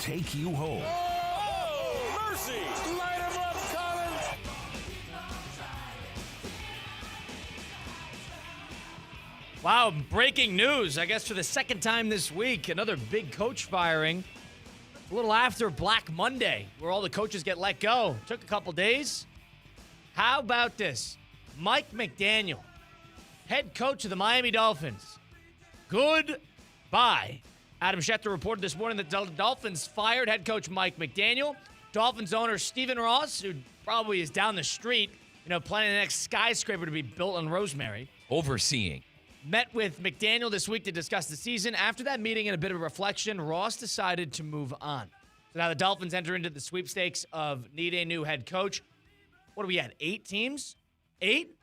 take you home. Oh, mercy! Light him up, Colin! Wow, breaking news. I guess for the second time this week, another big coach firing. A little after Black Monday, where all the coaches get let go. Took a couple days. How about this? Mike McDaniel, head coach of the Miami Dolphins. Goodbye. Adam Schefter reported this morning that the Dolphins fired head coach Mike McDaniel. Dolphins owner Stephen Ross, who probably is down the street, planning the next skyscraper to be built on Rosemary. Overseeing. Met with McDaniel this week to discuss the season. After that meeting and a bit of reflection, Ross decided to move on. So now the Dolphins enter into the sweepstakes of need a new head coach. What are we at? 8 teams? 8?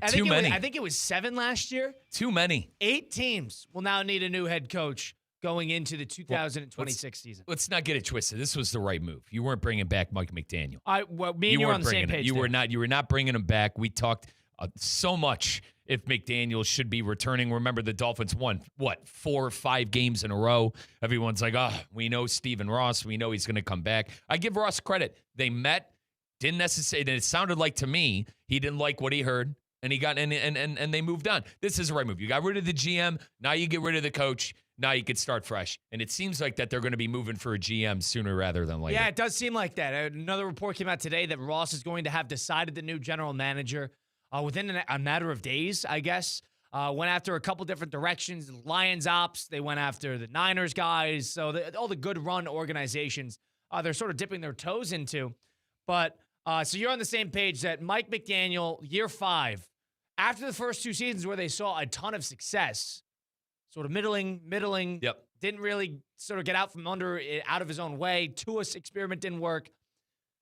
Too many. I think it was 7 last year. Too many. 8 teams will now need a new head coach going into the 2026 season. Let's not get it twisted. This was the right move. You weren't bringing back Mike McDaniel. Me and you were on the same page. You were not bringing him back. We talked so much if McDaniel should be returning. Remember, the Dolphins won, 4 or 5 games in a row. Everyone's like, we know Stephen Ross. We know he's going to come back. I give Ross credit. They met, didn't necessarily, and it sounded like to me, he didn't like what he heard, and he got, and they moved on. This is the right move. You got rid of the GM. Now you get rid of the coach. Now you could start fresh. And it seems like that they're going to be moving for a GM sooner rather than later. Yeah, it does seem like that. Another report came out today that Ross is going to have decided the new general manager within a matter of days, I guess. Went after a couple different directions. Lions ops, they went after the Niners guys. So all the good run organizations, they're sort of dipping their toes into. But so you're on the same page that Mike McDaniel, year 5, after the first 2 seasons where they saw a ton of success, sort of middling, Yep. didn't really sort of get out of his own way. Tua's experiment didn't work.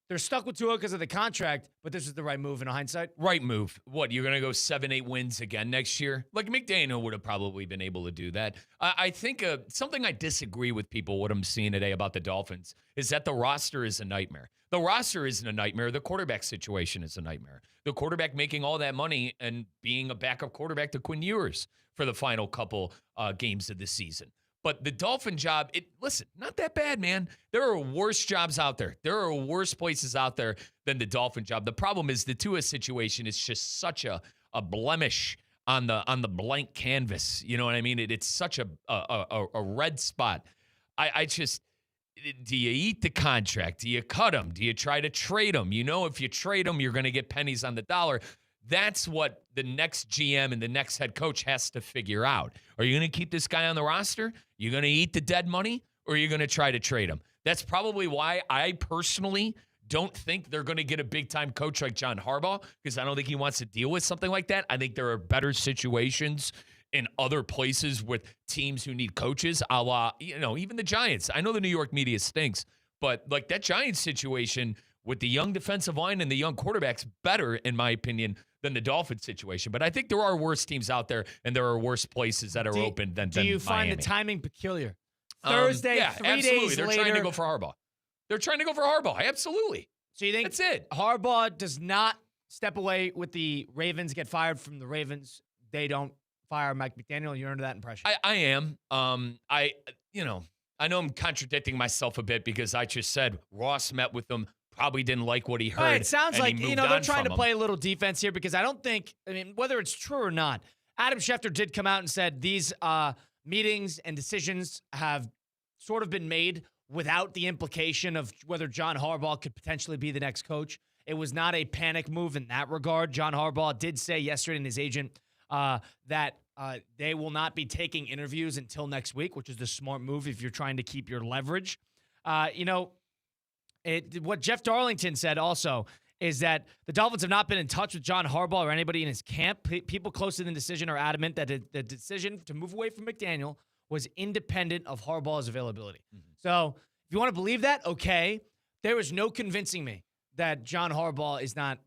They're stuck with Tua because of the contract, but this is the right move in hindsight. Right move. What, you're going to go 7-8 wins again next year? Like, McDaniel would have probably been able to do that. I think something I disagree with people, what I'm seeing today about the Dolphins, is that the roster is a nightmare. The roster isn't a nightmare. The quarterback situation is a nightmare. The quarterback making all that money and being a backup quarterback to Quinn Ewers for the final couple games of the season. But the Dolphin job, listen, not that bad, man. There are worse jobs out there. There are worse places out there than the Dolphin job. The problem is the Tua situation is just such a blemish on the blank canvas. You know what I mean? It's such a red spot. I just, do you eat the contract? Do you cut him? Do you try to trade him? If you trade him, you're going to get pennies on the dollar. That's what the next GM and the next head coach has to figure out. Are you going to keep this guy on the roster? You going to eat the dead money, or are you going to try to trade him? That's probably why I personally don't think they're going to get a big-time coach like John Harbaugh, because I don't think he wants to deal with something like that. I think there are better situations in other places with teams who need coaches, a la, even the Giants. I know the New York media stinks, but like that Giants situation with the young defensive line and the young quarterbacks better, in my opinion, than the Dolphins situation. But I think there are worse teams out there, and there are worse places that are open than Do you find Miami. the timing peculiar? Thursday, yeah, 3 absolutely. days They're later. trying to go for Harbaugh. They're trying to go for Harbaugh. Absolutely. So you think That's it. Harbaugh does not step away with the Ravens, get fired from the Ravens. They don't fire Mike McDaniel. You're under that impression. I am. I know I'm contradicting myself a bit because I just said Ross met with them, probably didn't like what he heard. Right, it sounds like, they're trying to him. play a little defense here because I don't think, whether it's true or not, Adam Schefter did come out and said these meetings and decisions have sort of been made without the implication of whether John Harbaugh could potentially be the next coach. It was not a panic move in that regard. John Harbaugh did say yesterday in his agent that they will not be taking interviews until next week, which is the smart move if you're trying to keep your leverage. What Jeff Darlington said also is that the Dolphins have not been in touch with John Harbaugh or anybody in his camp. People close to the decision are adamant that the decision to move away from McDaniel was independent of Harbaugh's availability. Mm-hmm. So if you want to believe that, okay. There is no convincing me that John Harbaugh is not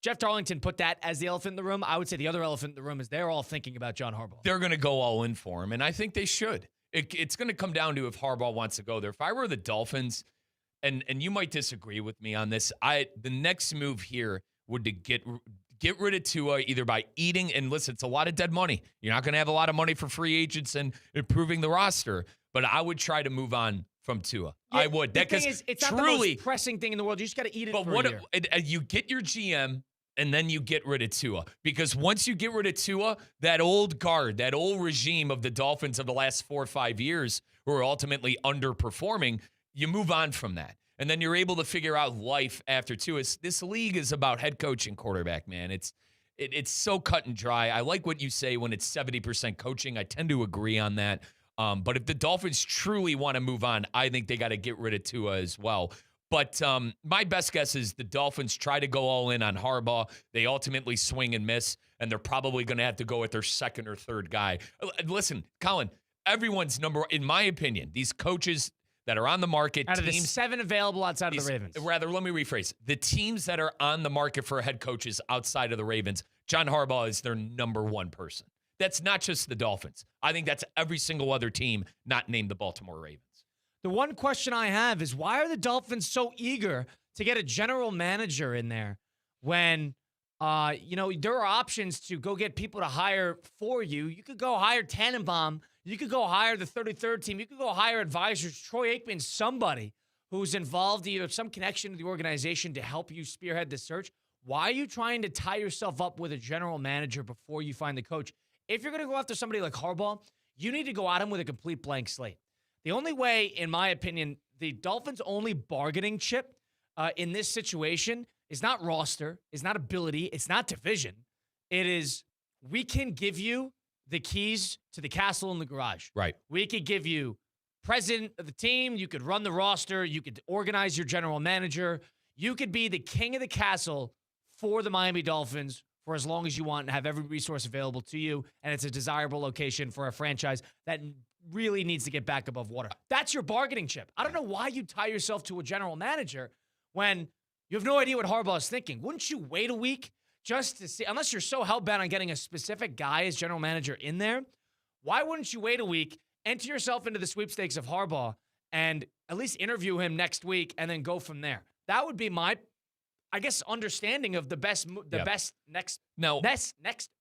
Jeff Darlington put that as the elephant in the room. I would say the other elephant in the room is they're all thinking about John Harbaugh. They're going to go all in for him, and I think they should. It's going to come down to if Harbaugh wants to go there. If I were the Dolphins, and you might disagree with me on this, the next move here would to get rid of Tua either by eating, and listen, it's a lot of dead money. You're not going to have a lot of money for free agents and improving the roster, but I would try to move on from Tua. Yeah, I would. The That thing because is, it's not truly, the most pressing thing in the world. You just got to eat it but for what a year. you get your GM and then you get rid of Tua, because once you get rid of Tua, that old guard, that old regime of the Dolphins of the last 4 or 5 years who are ultimately underperforming, you move on from that. And then you're able to figure out life after Tua. This league is about head coach and quarterback, man. It's so cut and dry. I like what you say when it's 70% coaching. I tend to agree on that. But if the Dolphins truly want to move on, I think they got to get rid of Tua as well. But my best guess is the Dolphins try to go all in on Harbaugh. They ultimately swing and miss, and they're probably going to have to go with their second or third guy. Listen, Colin, everyone's in my opinion, these coaches that are on the market. Out of the 7 available outside of the Ravens. Rather, let me rephrase. The teams that are on the market for head coaches outside of the Ravens, John Harbaugh is their number one person. That's not just the Dolphins. I think that's every single other team not named the Baltimore Ravens. The one question I have is, why are the Dolphins so eager to get a general manager in there when, there are options to go get people to hire for you? You could go hire Tannenbaum. You could go hire the 33rd team. You could go hire advisors. Troy Aikman, somebody who's involved, either some connection to the organization to help you spearhead the search. Why are you trying to tie yourself up with a general manager before you find the coach? If you're going to go after somebody like Harbaugh, you need to go at him with a complete blank slate. The only way, in my opinion, the Dolphins' only bargaining chip in this situation is not roster, is not ability, it's not division. It is, we can give you the keys to the castle in the garage. Right. We could give you president of the team. You could run the roster. You could organize your general manager. You could be the king of the castle for the Miami Dolphins for as long as you want and have every resource available to you. And it's a desirable location for a franchise that really needs to get back above water. That's your bargaining chip. I don't know why you tie yourself to a general manager when you have no idea what Harbaugh is thinking. Wouldn't you wait a week just to see, unless you're so hell-bent on getting a specific guy as general manager in there, why wouldn't you wait a week, enter yourself into the sweepstakes of Harbaugh, and at least interview him next week and then go from there? That would be my, I guess, understanding of the best move. Next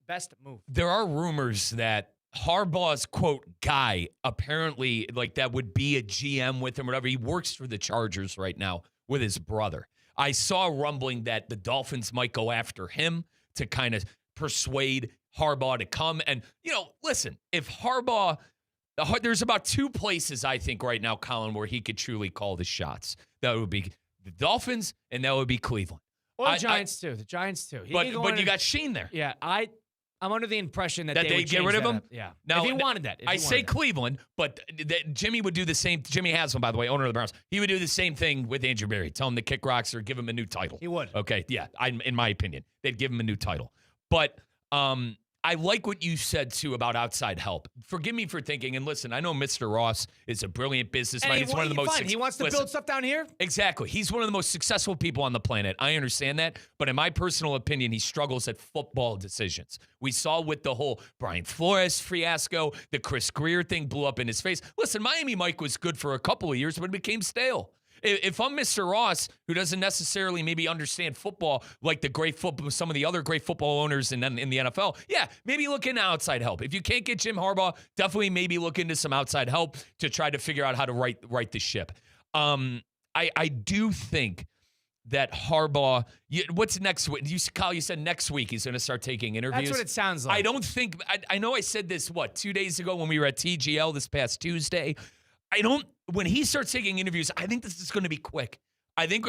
best move. There are rumors that Harbaugh's, quote, guy, apparently, like, that would be a GM with him or whatever. He works for the Chargers right now with his brother. I saw a rumbling that the Dolphins might go after him to kind of persuade Harbaugh to come. And, listen, if Harbaugh, there's about 2 places, I think, right now, Colin, where he could truly call the shots. That would be the Dolphins, and that would be Cleveland. Or the Giants, too. The Giants, too. But you got Sheen there. Yeah, I'm under the impression that they would get rid of him? Yeah. Now, if he wanted that. I say Cleveland, but Jimmy would do the same. Jimmy Haslam, by the way, owner of the Browns. He would do the same thing with Andrew Berry. Tell him to kick rocks or give him a new title. He would. Okay, yeah. In my opinion, they'd give him a new title. But I like what you said, too, about outside help. Forgive me for thinking, and listen, I know Mr. Ross is a brilliant businessman. He's one of the most. He wants to build stuff down here? Exactly. He's one of the most successful people on the planet. I understand that. But in my personal opinion, he struggles at football decisions. We saw with the whole Brian Flores fiasco, the Chris Greer thing blew up in his face. Listen, Miami Mike was good for a couple of years, but it became stale. If I'm Mr. Ross, who doesn't necessarily maybe understand football like some of the other great football owners in the NFL, yeah, maybe look into outside help. If you can't get Jim Harbaugh, definitely maybe look into some outside help to try to figure out how to right the ship. I do think that Harbaugh, what's next week? Kyle, you said next week he's going to start taking interviews. That's what it sounds like. I don't think, I know I said this, 2 days ago when we were at TGL this past Tuesday. When he starts taking interviews, I think this is going to be quick. I think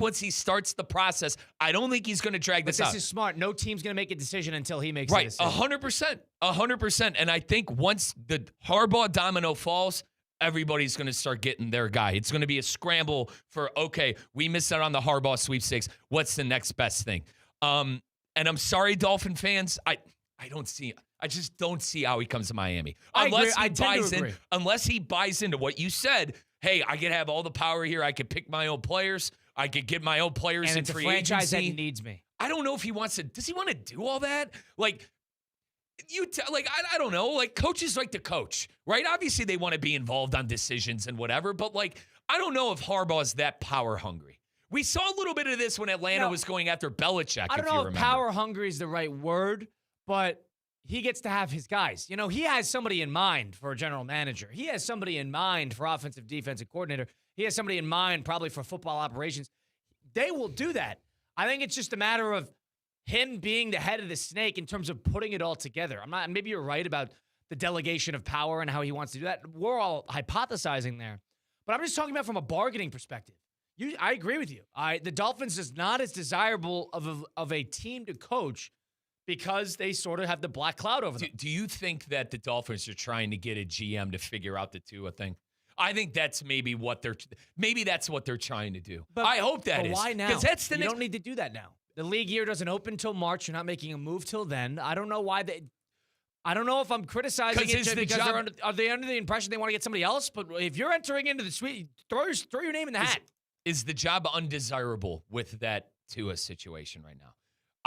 once he starts the process, I don't think he's going to drag this out. This is smart. No team's going to make a decision until he makes a decision. 100%. And I think once the Harbaugh domino falls, everybody's going to start getting their guy. It's going to be a scramble for, okay, we missed out on the Harbaugh sweepstakes. What's the next best thing? And I'm sorry, Dolphin fans. I just don't see how he comes to Miami. Unless he buys into what you said. Hey, I could have all the power here. I could pick my own players. I could get my own players in free agency. And it's a franchise that needs me. I don't know if he wants to. Does he want to do all that? Like, I don't know. Like, coaches like to coach, right? Obviously, they want to be involved on decisions and whatever. But, I don't know if Harbaugh's that power hungry. We saw a little bit of this when Atlanta was going after Belichick. I don't know if power hungry is the right word, but he gets to have his guys. You know, he has somebody in mind for a general manager. He has somebody in mind for offensive defensive coordinator. He has somebody in mind probably for football operations. They will do that. I think it's just a matter of him being the head of the snake in terms of putting it all together. Maybe you're right about the delegation of power and how he wants to do that. We're all hypothesizing there. But I'm just talking about from a bargaining perspective. I agree with you. The Dolphins is not as desirable of a team to coach because they sort of have the black cloud over them. Do you think that the Dolphins are trying to get a GM to figure out the Tua thing? I think that's maybe that's what they're trying to do. But I hope that is. Why now? Because that's the you don't need to do that now. The league year doesn't open till March. You're not making a move till then. I don't know why I don't know if I'm criticizing it because are they under the impression they want to get somebody else? But if you're entering into the suite, throw your name in the hat. Is the job undesirable with that Tua situation right now?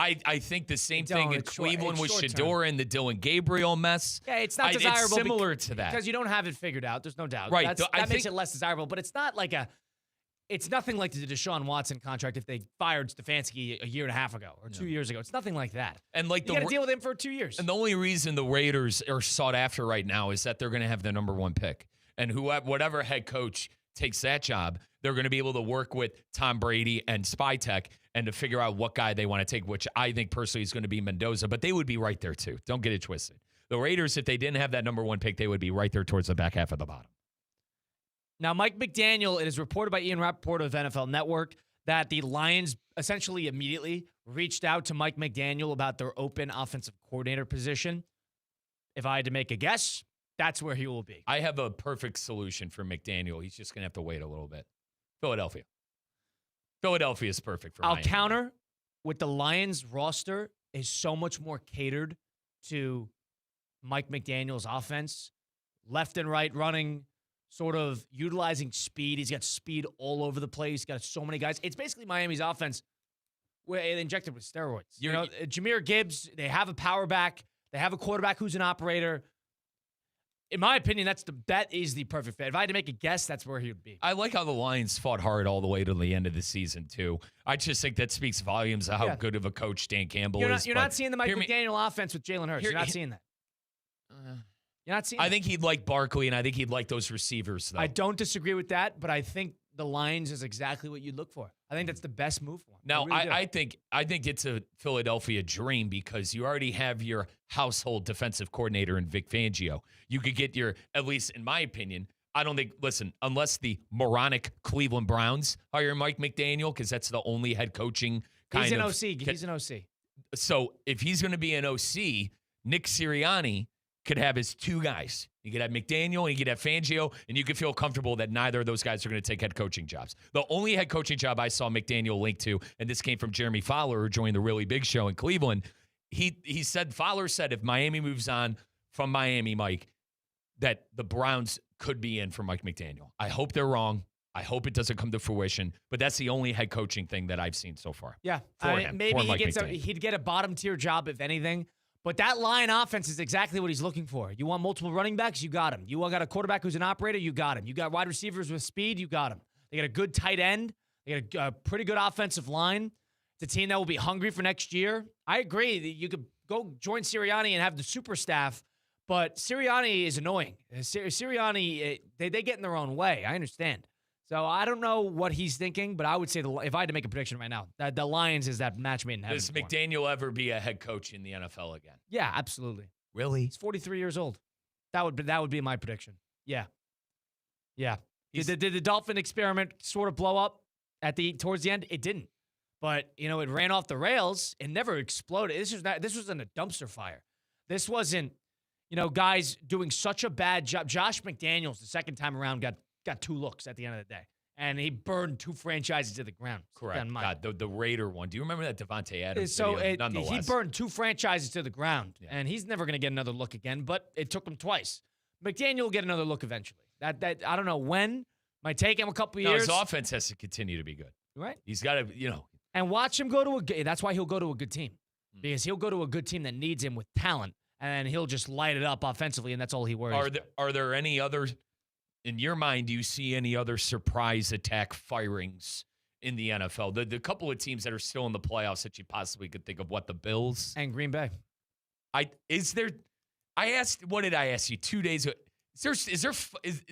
I think the same thing in Cleveland with Shedeur and the Dylan Gabriel mess. Yeah, it's not desirable. It's similar to that. Because you don't have it figured out. There's no doubt. Right. That makes it less desirable. But it's not like it's nothing like the Deshaun Watson contract if they fired Stefanski a year and a half ago or 2 years ago. It's nothing like that. And like you got to deal with him for 2 years. And the only reason the Raiders are sought after right now is that they're going to have the number 1 pick. And whatever head coach takes that job, they're going to be able to work with Tom Brady and Spytech and to figure out what guy they want to take, which I think personally is going to be Mendoza. But they would be right there too. Don't get it twisted. The Raiders, if they didn't have that number 1 pick, they would be right there towards the back half of the bottom. Now, Mike McDaniel, it is reported by Ian Rappaport of NFL Network that the Lions essentially immediately reached out to Mike McDaniel about their open offensive coordinator position. If I had to make a guess, that's where he will be. I have a perfect solution for McDaniel. He's just going to have to wait a little bit. Philadelphia. Philadelphia is perfect for Miami. I'll counter with the Lions roster is so much more catered to Mike McDaniel's offense. Left and right running, sort of utilizing speed. He's got speed all over the place. He's got so many guys. It's basically Miami's offense injected with steroids. You know, Jahmyr Gibbs, they have a power back. They have a quarterback who's an operator. In my opinion, that is the perfect fit. If I had to make a guess, that's where he would be. I like how the Lions fought hard all the way to the end of the season, too. I just think that speaks volumes of how good of a coach Dan Campbell is. You're not seeing the Mike McDaniel offense with Jalen Hurts. You're not seeing that. You're not seeing I think he'd like Barkley, and I think he'd like those receivers, though. I don't disagree with that, but I think the Lions is exactly what you'd look for. I think that's the best move for him. Now, I think it's a Philadelphia dream because you already have your household defensive coordinator in Vic Fangio. You could get at least in my opinion, I don't think, listen, unless the moronic Cleveland Browns hire Mike McDaniel, because that's the only head coaching He's an OC. So if he's going to be an OC, Nick Sirianni could have his 2 guys. You could have McDaniel and you could have Fangio, and you could feel comfortable that neither of those guys are going to take head coaching jobs. The only head coaching job I saw McDaniel linked to, and this came from Jeremy Fowler, who joined the Really Big Show in Cleveland, Fowler said if Miami moves on from Miami, Mike, that the Browns could be in for Mike McDaniel. I hope they're wrong. I hope it doesn't come to fruition, but that's the only head coaching thing that I've seen so far. Yeah, maybe he'd get a bottom tier job if anything. But that line offense is exactly what he's looking for. You want multiple running backs? You got him. You got a quarterback who's an operator? You got him. You got wide receivers with speed? You got him. They got a good tight end. They got a pretty good offensive line. It's a team that will be hungry for next year. I agree that you could go join Sirianni and have the super staff, but Sirianni is annoying. Sirianni, they get in their own way. I understand. So I don't know what he's thinking, but I would say if I had to make a prediction right now, that the Lions is that match made in heaven. Does McDaniel ever be a head coach in the NFL again? Yeah, absolutely. Really? He's 43 years old. That would be my prediction. Yeah. Did the Dolphin experiment sort of blow up towards the end? It didn't. But it ran off the rails. It never exploded. This wasn't a dumpster fire. This wasn't guys doing such a bad job. Josh McDaniels the second time around got 2 looks at the end of the day. And he burned 2 franchises to the ground. Correct. God, the Raider one. Do you remember that Devontae Adams video? He burned 2 franchises to the ground. Yeah. And he's never going to get another look again, but it took him twice. McDaniel will get another look eventually. That I don't know when. Might take him a couple years. His offense has to continue to be good. Right. He's got to, And watch him go to that's why he'll go to a good team. Because he'll go to a good team that needs him with talent, and he'll just light it up offensively, and that's all he worries about. Are there any other... In your mind, do you see any other surprise attack firings in the NFL? The couple of teams that are still in the playoffs that you possibly could think of, the Bills? And Green Bay. I asked, what did I ask you 2 days ago? Is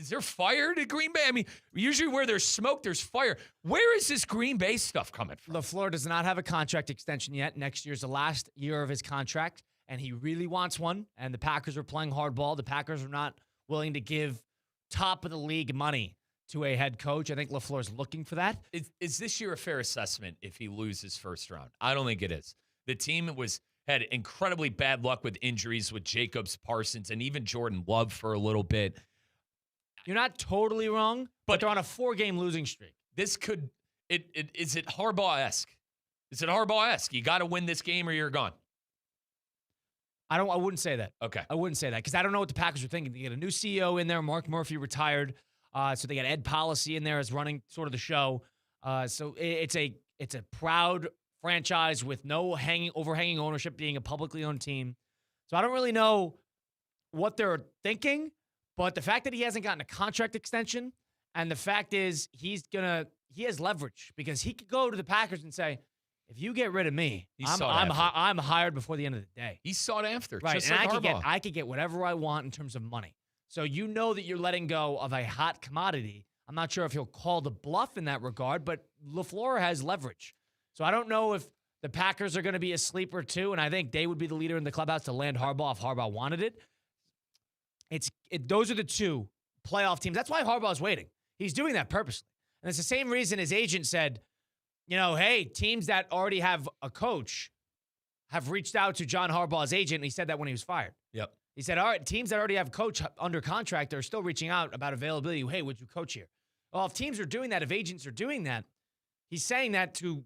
there fire to Green Bay? I mean, usually where there's smoke, there's fire. Where is this Green Bay stuff coming from? LaFleur does not have a contract extension yet. Next year's the last year of his contract, and he really wants one. And the Packers are playing hardball. The Packers are not willing to give top of the league money to a head coach. I think LaFleur's looking for that. Is this year a fair assessment if he loses first round? I don't think it is. The team had incredibly bad luck with injuries with Jacobs, Parsons, and even Jordan Love for a little bit. You're not totally wrong, but they're on a 4-game losing streak. Is it Harbaugh-esque? Is it Harbaugh-esque? You got to win this game or you're gone. I wouldn't say that. Okay. I wouldn't say that because I don't know what the Packers are thinking. They get a new CEO in there. Mark Murphy retired. So they got Ed Policy in there as running sort of the show. So it's a proud franchise with no overhanging ownership, being a publicly owned team. So I don't really know what they're thinking, but the fact that he hasn't gotten a contract extension, and the fact is he has leverage because he could go to the Packers and say, if you get rid of me, I'm hired before the end of the day. He's sought after. Right, just and like I could get whatever I want in terms of money. So you know that you're letting go of a hot commodity. I'm not sure if he'll call the bluff in that regard, but LaFleur has leverage. So I don't know if the Packers are going to be a sleeper too, and I think they would be the leader in the clubhouse to land Harbaugh if Harbaugh wanted it. Those are the two playoff teams. That's why Harbaugh's waiting. He's doing that purposely. And it's the same reason his agent said, hey, teams that already have a coach have reached out to John Harbaugh's agent, and he said that when he was fired. Yep. He said, all right, teams that already have a coach under contract are still reaching out about availability. Hey, would you coach here? Well, if teams are doing that, if agents are doing that, he's saying that to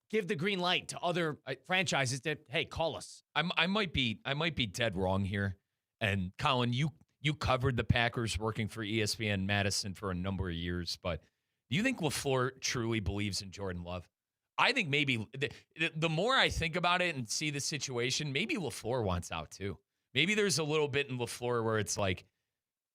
give the green light to other franchises that, hey, call us. I might be dead wrong here. And Colin, you covered the Packers working for ESPN Madison for a number of years, but do you think LaFleur truly believes in Jordan Love? I think maybe the more I think about it and see the situation, maybe LaFleur wants out too. Maybe there's a little bit in LaFleur where it's like,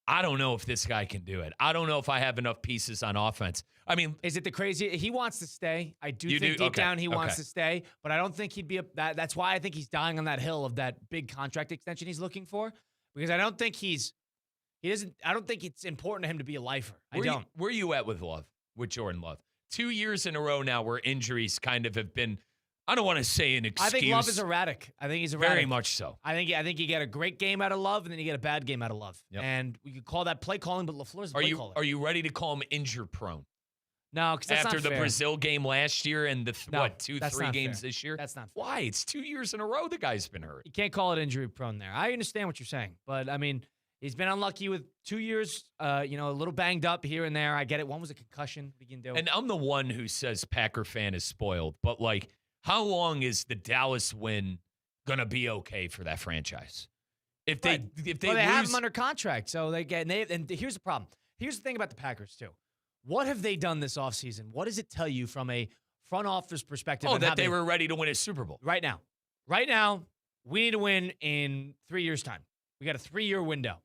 I don't know if this guy can do it. I don't know if I have enough pieces on offense. I mean, is it the crazy? He wants to stay. I do think deep down he wants to stay, but I don't think he'd be that's why I think he's dying on that hill of that big contract extension he's looking for, because I don't think I don't think it's important to him to be a lifer. Where are you at with Jordan Love? 2 years in a row now where injuries kind of have been, I don't want to say an excuse. I think Love is erratic. I think he's erratic. Very much so. I think you get a great game out of Love, and then you get a bad game out of Love. Yep. And we could call that play calling, but LaFleur's a play caller. Are you ready to call him injury prone? No, because that's after not the fair. Brazil game last year and the 2-3 games fair. this year? That's not fair. Why? It's 2 years in a row the guy's been hurt. You can't call it injury prone there. I understand what you're saying, but I mean, he's been unlucky with 2 years, a little banged up here and there. I get it. One was a concussion. What you can do? And I'm the one who says Packer fan is spoiled, but like, how long is the Dallas win gonna be okay for that franchise? If they have him under contract, so and here's the problem. Here's the thing about the Packers too. What have they done this offseason? What does it tell you from a front office perspective? Oh, that they were ready to win a Super Bowl. Right now, we need to win in 3 years' time. We got a 3-year window.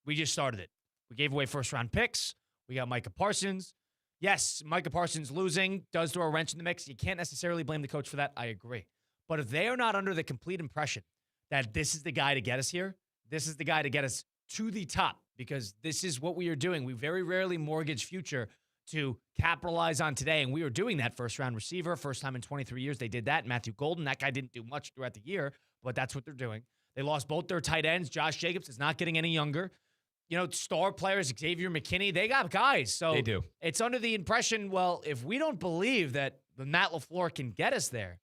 We just started it. We gave away first-round picks. We got Micah Parsons. Yes, Micah Parsons losing does throw a wrench in the mix. You can't necessarily blame the coach for that. I agree. But if they are not under the complete impression that this is the guy to get us here, this is the guy to get us to the top, because this is what we are doing. We very rarely mortgage future to capitalize on today, and we are doing that. First-round receiver, first time in 23 years they did that. Matthew Golden, that guy didn't do much throughout the year, but that's what they're doing. They lost both their tight ends. Josh Jacobs is not getting any younger. Star players, Xavier McKinney, they got guys. So they do. It's under the impression, well, if we don't believe that Matt LaFleur can get us there,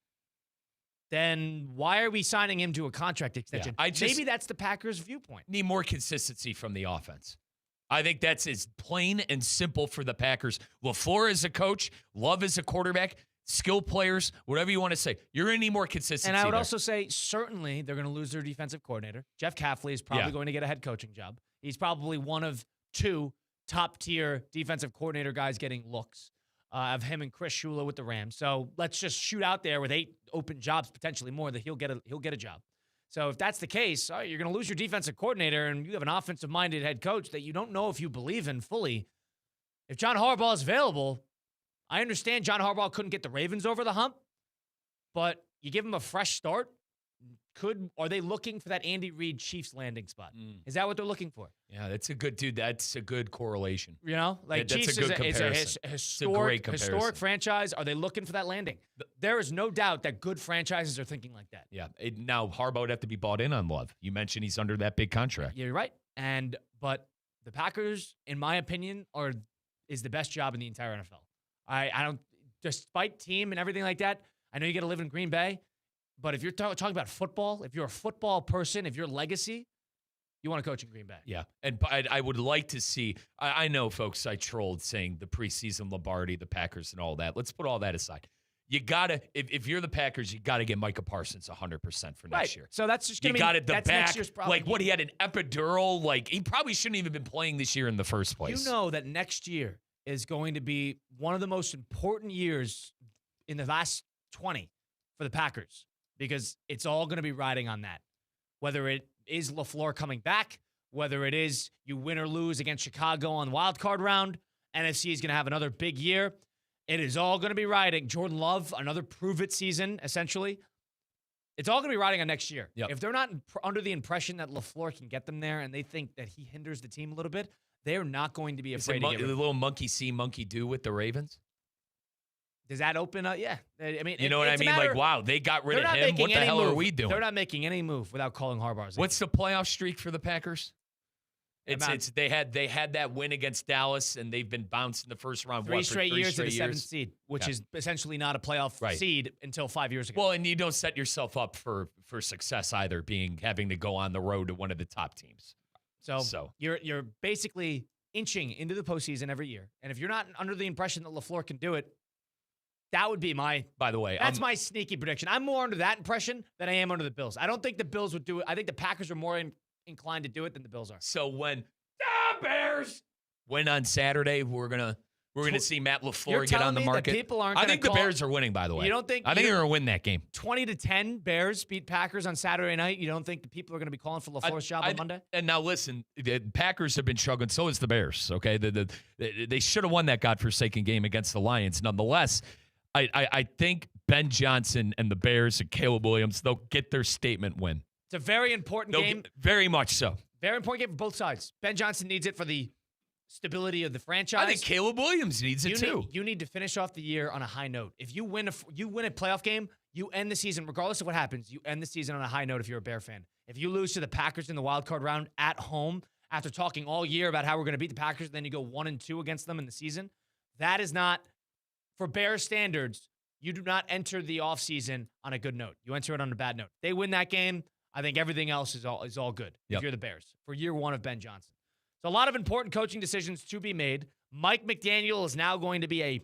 then why are we signing him to a contract extension? Yeah, maybe that's the Packers' viewpoint. Need more consistency from the offense. I think that's as plain and simple for the Packers. LaFleur is a coach. Love is a quarterback. Skill players, whatever you want to say. You're going to need more consistency. And I would also say, certainly, they're going to lose their defensive coordinator. Jeff Kafley is probably going to get a head coaching job. He's probably one of 2 top-tier defensive coordinator guys getting looks of him and Chris Shula with the Rams. So let's just shoot out there with 8 open jobs, potentially more, that he'll get a job. So if that's the case, all right, you're going to lose your defensive coordinator, and you have an offensive-minded head coach that you don't know if you believe in fully. If John Harbaugh is available, I understand John Harbaugh couldn't get the Ravens over the hump, but you give him a fresh start, are they looking for that Andy Reid Chiefs landing spot? Is that what they're looking for? Yeah, that's a good correlation. You know, like That's Chiefs a good is comparison. a It's a great comparison. historic franchise. Are they looking for that landing? There is no doubt that good franchises are thinking like that. Yeah. Now, Harbaugh would have to be bought in on Love. You mentioned he's under that big contract. You're right. But the Packers, in my opinion, is the best job in the entire NFL. I don't, despite team and everything like that, I know you got to live in Green Bay, but if you're talking about football, if you're a football person, if you're legacy, you want to coach in Green Bay. Yeah, and I would like to see, I know, folks, I trolled saying the preseason Lombardi, the Packers, and all that. Let's put all that aside. You got to, if you're the Packers, you got to get Micah Parsons 100% for next year. So that's just going to be, you got it, the that's back, next year's problem. like what, he had an epidural, like he probably shouldn't even been playing this year in the first place. You know that next year is going to be one of the most important years in the last 20 for the Packers because it's all going to be riding on that. Whether it is LaFleur coming back, whether it is you win or lose against Chicago on the wild card round, NFC is going to have another big year. It is all going to be riding. Jordan Love, another prove-it season, essentially. It's all going to be riding on next year. Yep. If they're not under the impression that LaFleur can get them there and they think that he hinders the team a little bit, they're not going to be afraid to get rid the of little monkey see, monkey do with the Ravens. Does that open up? Yeah. I mean, you know what I mean? Like, wow, they got rid of him. What the hell are we doing? They're not making any move without calling Harbaugh's. What's the playoff streak for the Packers? They had that win against Dallas, and they've been bounced in the first round. Three straight years to the seventh seed, which is essentially not a playoff seed until 5 years ago. Well, and you don't set yourself up for success either, having to go on the road to one of the top teams. So you're basically inching into the postseason every year, and if you're not under the impression that LaFleur can do it, that would be my. By the way, that's my sneaky prediction. I'm more under that impression than I am under the Bills. I don't think the Bills would do it. I think the Packers are more inclined to do it than the Bills are. So when the Bears win on Saturday, we're gonna see Matt LaFleur get on the market. People aren't. I think the Bears are winning. By the way, you don't think? I think they're gonna win that game. 20-10 Bears beat Packers on Saturday night. You don't think the people are gonna be calling for LaFleur's job on Monday? And now listen, the Packers have been struggling. So is the Bears. Okay, they should have won that godforsaken game against the Lions. Nonetheless, I think Ben Johnson and the Bears and Caleb Williams, they'll get their statement win. It's a very important game. Very much so. Very important game for both sides. Ben Johnson needs it for the stability of the franchise. I think Caleb Williams needs it too. You need to finish off the year on a high note. If you win a playoff game, you end the season, regardless of what happens, you end the season on a high note if you're a Bear fan. If you lose to the Packers in the wild card round at home, after talking all year about how we're going to beat the Packers, then you go 1-2 against them in the season, that is not, for Bear standards, you do not enter the offseason on a good note. You enter it on a bad note. They win that game, I think everything else is all good if you're the Bears for year one of Ben Johnson. So a lot of important coaching decisions to be made. Mike McDaniel is now going to be a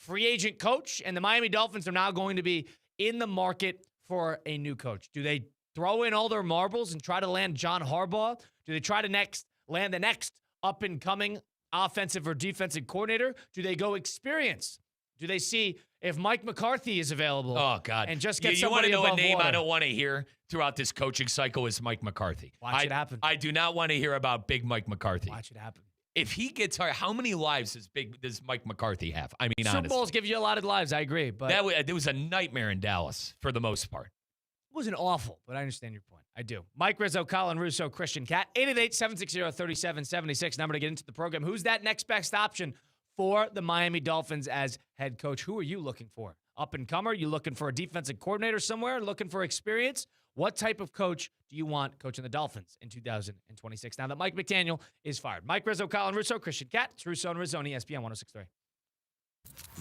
free agent coach, and the Miami Dolphins are now going to be in the market for a new coach. Do they throw in all their marbles and try to land John Harbaugh? Do they try to land the next up-and-coming offensive or defensive coordinator? Do they go experience? Do they see if Mike McCarthy is available? Oh, God. And just get somebody above water? You want to know a name I don't want to hear throughout this coaching cycle is Mike McCarthy. Watch it happen. I do not want to hear about big Mike McCarthy. Watch it happen. If he gets hired, how many lives does Mike McCarthy have? I mean, honestly. Super Bowls give you a lot of lives. I agree. But it was a nightmare in Dallas for the most part. It wasn't awful, but I understand your point. I do. Mike Rizzo, Colin, Russo, Christian Cat. 888-760-3776. Number to get into the program. Who's that next best option for the Miami Dolphins as head coach? Who are you looking for? Up-and-comer? You looking for a defensive coordinator somewhere? Looking for experience? What type of coach do you want coaching the Dolphins in 2026 now that Mike McDaniel is fired? Mike Rizzo, Colin Russo, Christian Cat. It's Russo and Rizzo on ESPN 106.3.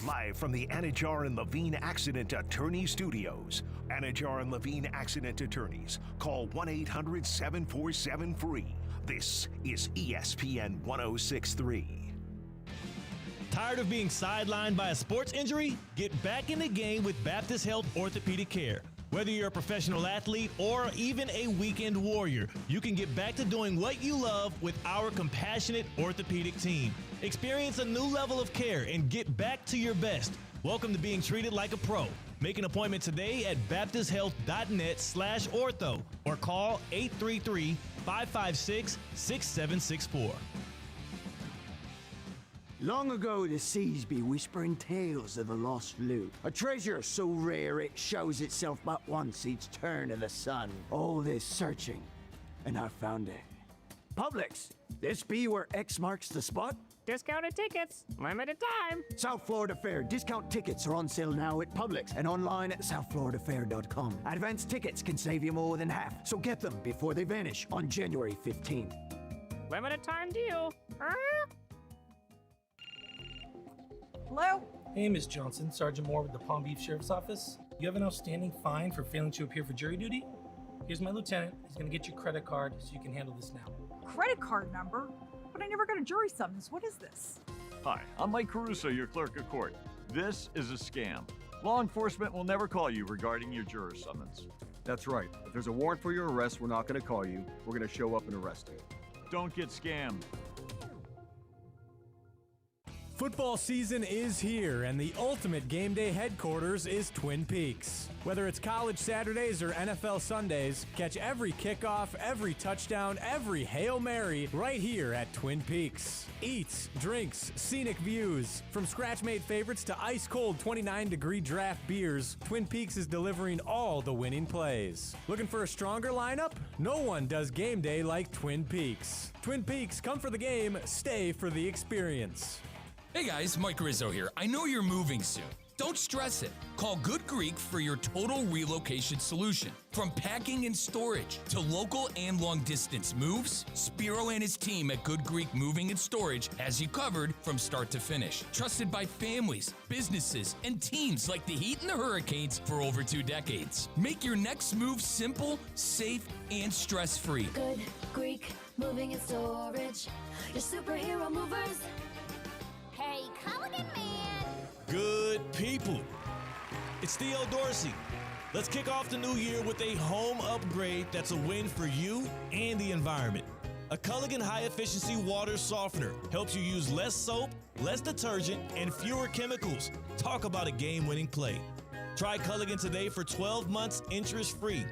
Live from the Anajar and Levine Accident Attorney Studios. Anajar and Levine Accident Attorneys. Call 1-800-747-FREE. This is ESPN 106.3. Tired of being sidelined by a sports injury? Get back in the game with Baptist Health Orthopedic Care. Whether you're a professional athlete or even a weekend warrior, you can get back to doing what you love with our compassionate orthopedic team. Experience a new level of care and get back to your best. Welcome to being treated like a pro. Make an appointment today at baptisthealth.net/ortho or call 833-556-6764. Long ago, the seas be whispering tales of the lost flute. A treasure so rare it shows itself but once each turn of the sun. All this searching, and I found it. Publix, this be where X marks the spot? Discounted tickets, limited time. South Florida Fair. Discount tickets are on sale now at Publix and online at southfloridafair.com. Advance tickets can save you more than half, so get them before they vanish on January 15th. Limited time deal. Hello? Hey, Ms. Johnson, Sergeant Moore with the Palm Beach Sheriff's Office. You have an outstanding fine for failing to appear for jury duty? Here's my lieutenant. He's going to get your credit card so you can handle this now. Credit card number? But I never got a jury summons. What is this? Hi, I'm Mike Caruso, your clerk of court. This is a scam. Law enforcement will never call you regarding your juror summons. That's right. If there's a warrant for your arrest, we're not going to call you. We're going to show up and arrest you. Don't get scammed. Football season is here, and the ultimate game day headquarters is Twin Peaks. Whether it's college Saturdays or NFL Sundays, catch every kickoff, every touchdown, every Hail Mary right here at Twin Peaks. Eats, drinks, scenic views. From scratch-made favorites to ice-cold 29-degree draft beers, Twin Peaks is delivering all the winning plays. Looking for a stronger lineup? No one does game day like Twin Peaks. Twin Peaks, come for the game, stay for the experience. Hey guys, Mike Rizzo here. I know you're moving soon. Don't stress it. Call Good Greek for your total relocation solution. From packing and storage to local and long distance moves, Spiro and his team at Good Greek Moving and Storage has you covered from start to finish. Trusted by families, businesses, and teams like the Heat and the Hurricanes for over 2 decades. Make your next move simple, safe, and stress-free. Good Greek Moving and Storage. Your superhero movers. Hey, Colin, man. Good people. It's Theo Dorsey. Let's kick off the new year with a home upgrade that's a win for you and the environment. A Culligan high-efficiency water softener helps you use less soap, less detergent, and fewer chemicals. Talk about a game-winning play. Try Culligan today for 12 months interest-free.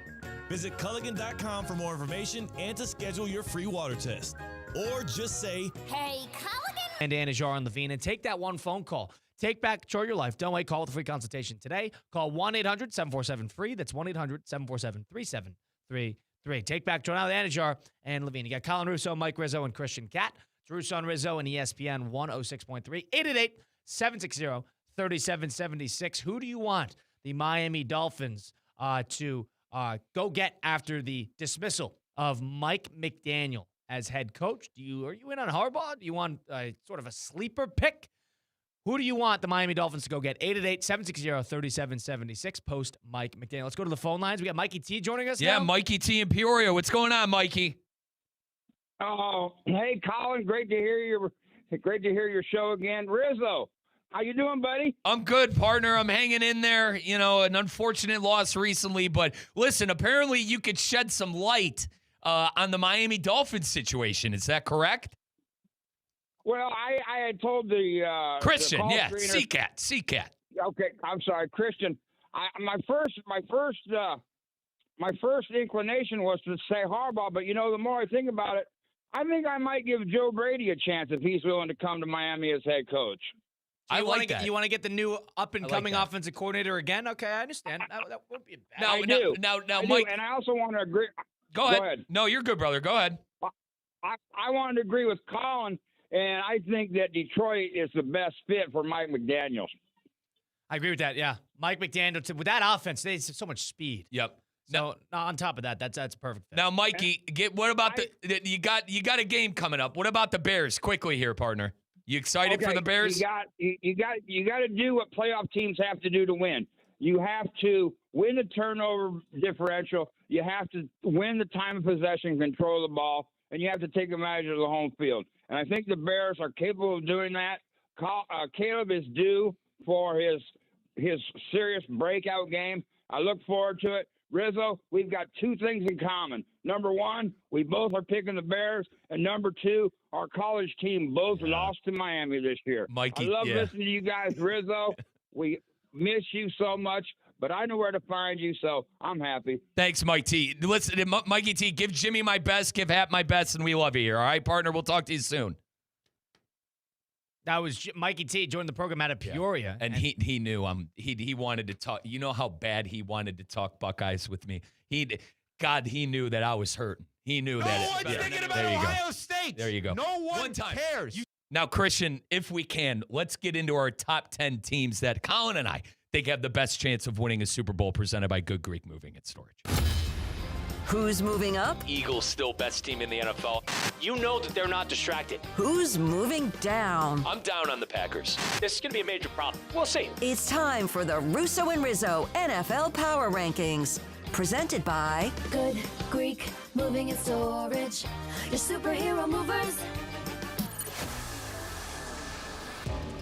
Visit Culligan.com for more information and to schedule your free water test. Or just say, Hey, Colin. And Anajar and Levine, and take that one phone call. Take back control of your life. Don't wait. Call with a free consultation today. Call 1-800-747-FREE. That's 1-800-747-3733. Take back control now with Anajar and Levine. You got Colin Russo, Mike Rizzo, and Christian Catt. It's Russo and Rizzo and ESPN 106.3. 888-760-3776. Who do you want the Miami Dolphins to go get after the dismissal of Mike McDaniel as head coach? Are you in on Harbaugh? Do you want sort of a sleeper pick? Who do you want the Miami Dolphins to go get? 888-760-3776. Post Mike McDaniel. Let's go to the phone lines. We got Mikey T joining us now. Mikey T in Peoria. What's going on, Mikey? Oh, hey, Colin. Great to hear your show again. Rizzo, how you doing, buddy? I'm good, partner. I'm hanging in there. You know, an unfortunate loss recently, but listen, apparently you could shed some light on the Miami Dolphins situation. Is that correct? Well, I had told the Christian, the call screener, CCAT. Okay, I'm sorry, Christian. My first inclination was to say Harbaugh, but the more I think about it, I think I might give Joe Brady a chance if he's willing to come to Miami as head coach. I like that. You want to get the new up-and-coming offensive coordinator again? Okay, I understand. That won't be bad. I do. Now, I Mike. do, and I also want to agree. Go ahead. No, you're good, brother. Go ahead. I wanted to agree with Colin, and I think that Detroit is the best fit for Mike McDaniel. I agree with that, yeah. Mike McDaniel, with that offense, they have so much speed. Yep. So on top of that, that's perfect fit. Now, Mikey, what about you got a game coming up. What about the Bears? Quickly here, partner. You excited for the Bears? You got to do what playoff teams have to do to win. You have to win the turnover differential. You have to win the time of possession, control the ball, and you have to take advantage of the home field. And I think the Bears are capable of doing that. Caleb is due for his serious breakout game. I look forward to it. Rizzo, we've got 2 things in common. Number 1, we both are picking the Bears. And number 2, our college team both lost to Miami this year. Mikey, I love listening to you guys, Rizzo. We miss you so much, but I know where to find you, so I'm happy. Thanks, Mike T. Listen, Mikey T, give Jimmy my best, give Hap my best, and we love you here. All right, partner? We'll talk to you soon. That was Mikey T joined the program out of Peoria. And he knew he wanted to talk. You know how bad he wanted to talk Buckeyes with me. He knew that I was hurting. He knew that. No one's thinking about Ohio State. There you go. No one cares. Now, Christian, if we can, let's get into our top 10 teams that Colin and I think have the best chance of winning a Super Bowl, presented by Good Greek Moving and Storage. Who's moving up? Eagles still best team in the NFL. You know that they're not distracted. Who's moving down? I'm down on the Packers. This is going to be a major problem. We'll see. It's time for the Russo and Rizzo NFL Power Rankings. Presented by Good Greek Moving and Storage. Your superhero movers.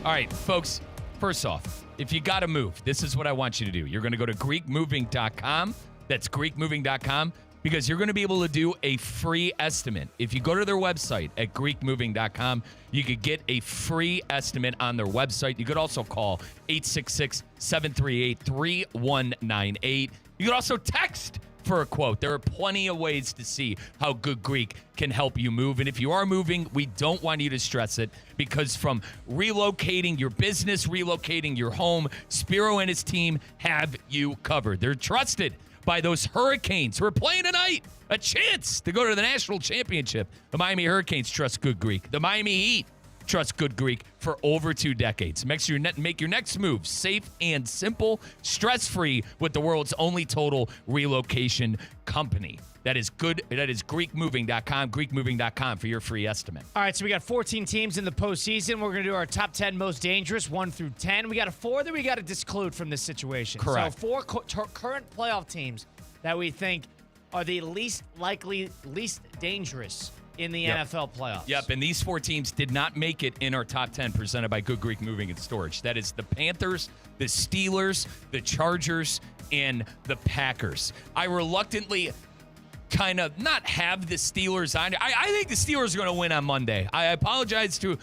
All right, folks, first off, if you got to move, this is what I want you to do. You're going to go to GreekMoving.com. That's GreekMoving.com, because you're going to be able to do a free estimate. If you go to their website at GreekMoving.com, you could get a free estimate on their website. You could also call 866-738-3198. You could also text for a quote. There are plenty of ways to see how Good Greek can help you move. And if you are moving, we don't want you to stress it, because from relocating your business, relocating your home, Spiro and his team have you covered. They're trusted by those Hurricanes who are playing tonight. A chance to go to the national championship. The Miami Hurricanes trust Good Greek. The Miami Heat trust Good Greek for over 2 decades. Make your next move safe and simple, stress-free with the world's only total relocation company. That is GreekMoving.com, GreekMoving.com for your free estimate. All right, so we got 14 teams in the postseason. We're going to do our top 10 most dangerous, 1 through 10. We got a 4 that we got to disclude from this situation. Correct. So 4 current playoff teams that we think are the least likely, least dangerous in the NFL playoffs. Yep, and these 4 teams did not make it in our top 10 presented by Good Greek Moving and Storage. That is the Panthers, the Steelers, the Chargers, and the Packers. I reluctantly kind of not have the Steelers on. I think the Steelers are going to win on Monday. I apologize to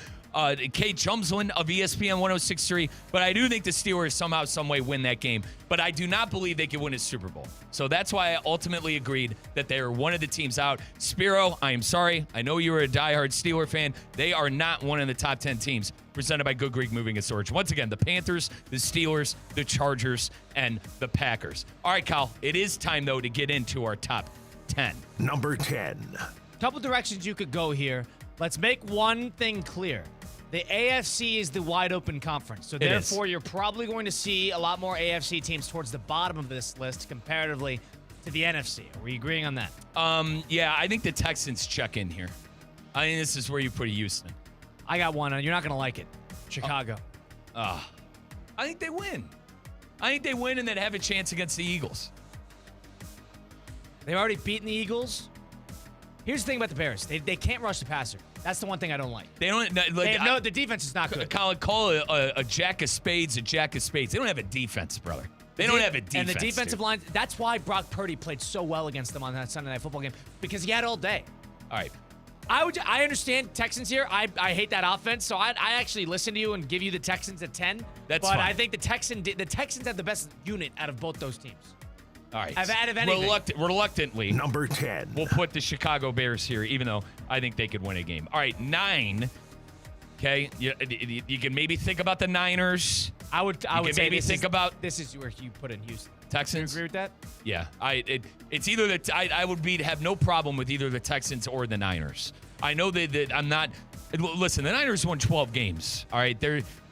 Kate Chumslin of ESPN 106.3, but I do think the Steelers somehow, some way win that game. But I do not believe they can win a Super Bowl. So that's why I ultimately agreed that they are one of the teams out. Spiro, I am sorry. I know you were a diehard Steeler fan. They are not one of the top 10 teams presented by Good Greek Moving and Storage. Once again, the Panthers, the Steelers, the Chargers, and the Packers. All right, Kyle, it is time, though, to get into our top 10. Number 10. Couple directions you could go here. Let's make one thing clear. The AFC is the wide open conference. So therefore, you're probably going to see a lot more AFC teams towards the bottom of this list comparatively to the NFC. Are we agreeing on that? Yeah, I think the Texans check in here. I think this is where you put Houston. I got one, and you're not going to like it. Chicago. I think they win. I think they win and then have a chance against the Eagles. They've already beaten the Eagles. Here's the thing about the Bears. They can't rush the passer. That's the one thing I don't like. They don't. The defense is not good. Colin, call a jack of spades a jack of spades. They don't have a defense, brother. They don't have a defense. And the defensive line, that's why Brock Purdy played so well against them on that Sunday Night Football game, because he had all day. All right. I understand Texans here. I hate that offense, so I actually listen to you and give you the Texans at 10. That's but fine. I think the Texans have the best unit out of both those teams. All right. Out of anything. Reluctantly, Number 10. we'll put the Chicago Bears here, even though I think they could win a game. All right, 9. Okay, you can maybe think about the Niners. I would say maybe think about this is where you put in Houston. Texans. Do you agree with that? Yeah, it's either I would have no problem with either the Texans or the Niners. I know that I'm not. Listen, the Niners won 12 games. All right,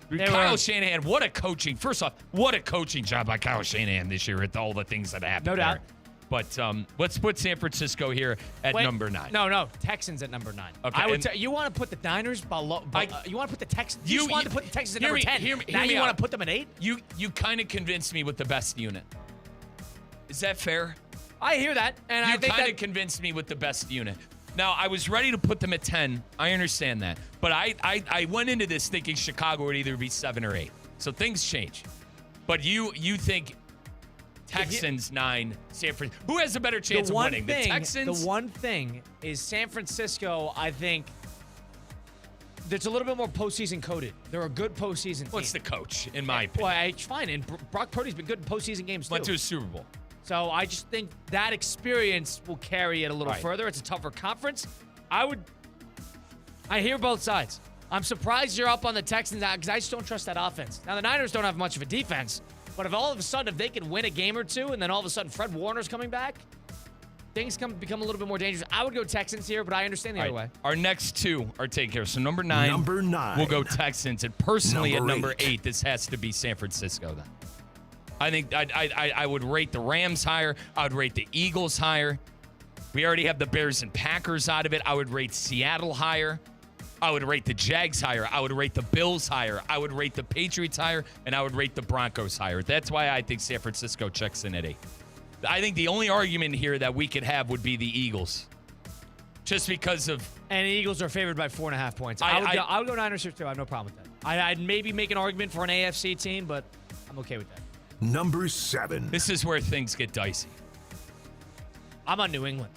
Kyle Shanahan, what a coaching. First off, what a coaching job by Kyle Shanahan this year with all the things that happened. No doubt. But let's put San Francisco here at number 9. No, Texans at number 9. Okay, you want to put the Niners below? You want to put the Texans? You want to put the Texans at number 10. Now you want to put them at 8? You kind of convinced me with the best unit. Is that fair? I hear that, and I think you kind of convinced me with the best unit. Now, I was ready to put them at 10. I understand that. But I went into this thinking Chicago would either be 7 or 8. So things change. But you think Texans 9, San Francisco. Who has a better chance of winning? The Texans? The one thing is San Francisco, I think, that's a little bit more postseason coded. They're a good postseason team. What's the coach, in my opinion? Well, it's fine. And Brock Purdy's been good in postseason games, too. Went to a Super Bowl. So I just think that experience will carry it a little further. It's a tougher conference. I hear both sides. I'm surprised you're up on the Texans because I just don't trust that offense. Now, the Niners don't have much of a defense, but if all of a sudden, if they can win a game or two, and then all of a sudden Fred Warner's coming back, things become a little bit more dangerous. I would go Texans here, but I understand the other way. Our next two are taken care of. So number 9. Number 9. We'll go Texans. And personally, Number at number 8. 8, this has to be San Francisco then. I think I would rate the Rams higher. I would rate the Eagles higher. We already have the Bears and Packers out of it. I would rate Seattle higher. I would rate the Jags higher. I would rate the Bills higher. I would rate the Patriots higher. And I would rate the Broncos higher. That's why I think San Francisco checks in at 8. I think the only argument here that we could have would be the Eagles. Just because of... And the Eagles are favored by 4.5 points. I would go Niners here, too. I have no problem with that. I'd maybe make an argument for an AFC team, but I'm okay with that. Number 7. This is where things get dicey. I'm on New England.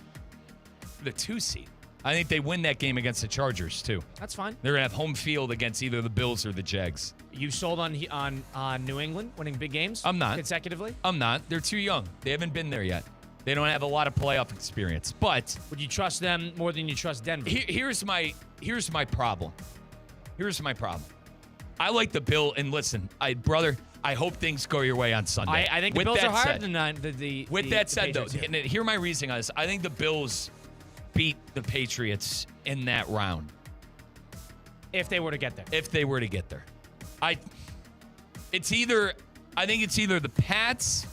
The 2 seed. I think they win that game against the Chargers, too. That's fine. They're going to have home field against either the Bills or the Jags. You sold on New England winning big games? I'm not. Consecutively? I'm not. They're too young. They haven't been there yet. They don't have a lot of playoff experience. But would you trust them more than you trust Denver? Here's my problem. I like the Bill, and listen, brother, I hope things go your way on Sunday. I think the Bills are higher than the With that said, though, Patriots hear my reasoning on this. I think the Bills beat the Patriots in that round. If they were to get there. I think it's either the Pats.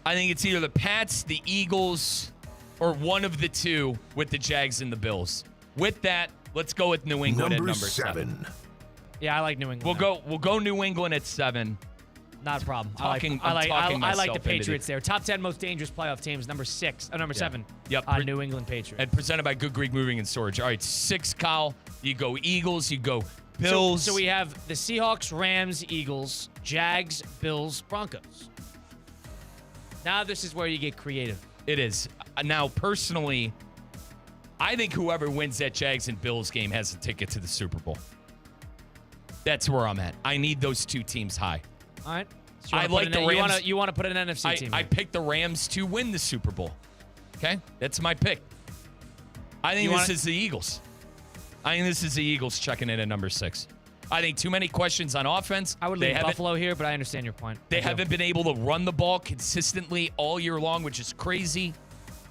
I think it's either the Pats, the Eagles, or one of the two with the Jags and the Bills. With that, let's go with New England at number 7. Yeah, I like New England. We'll go New England at 7. Not a problem. I like the Patriots there. Top 10 most dangerous playoff teams. Number 7. Yep. New England Patriots. And presented by Good Greek Moving and Storage. All right, 6, Kyle. You go Eagles. You go Bills. So we have the Seahawks, Rams, Eagles, Jags, Bills, Broncos. Now this is where you get creative. It is. Now, personally, I think whoever wins that Jags and Bills game has a ticket to the Super Bowl. That's where I'm at. I need those two teams high. All right. So I like the Rams. You want to put an NFC team. I picked the Rams to win the Super Bowl. Okay? That's my pick. I think this is the Eagles. I think this is the Eagles checking in at number 6. I think too many questions on offense. I would leave Buffalo here, but I understand your point. They haven't been able to run the ball consistently all year long, which is crazy.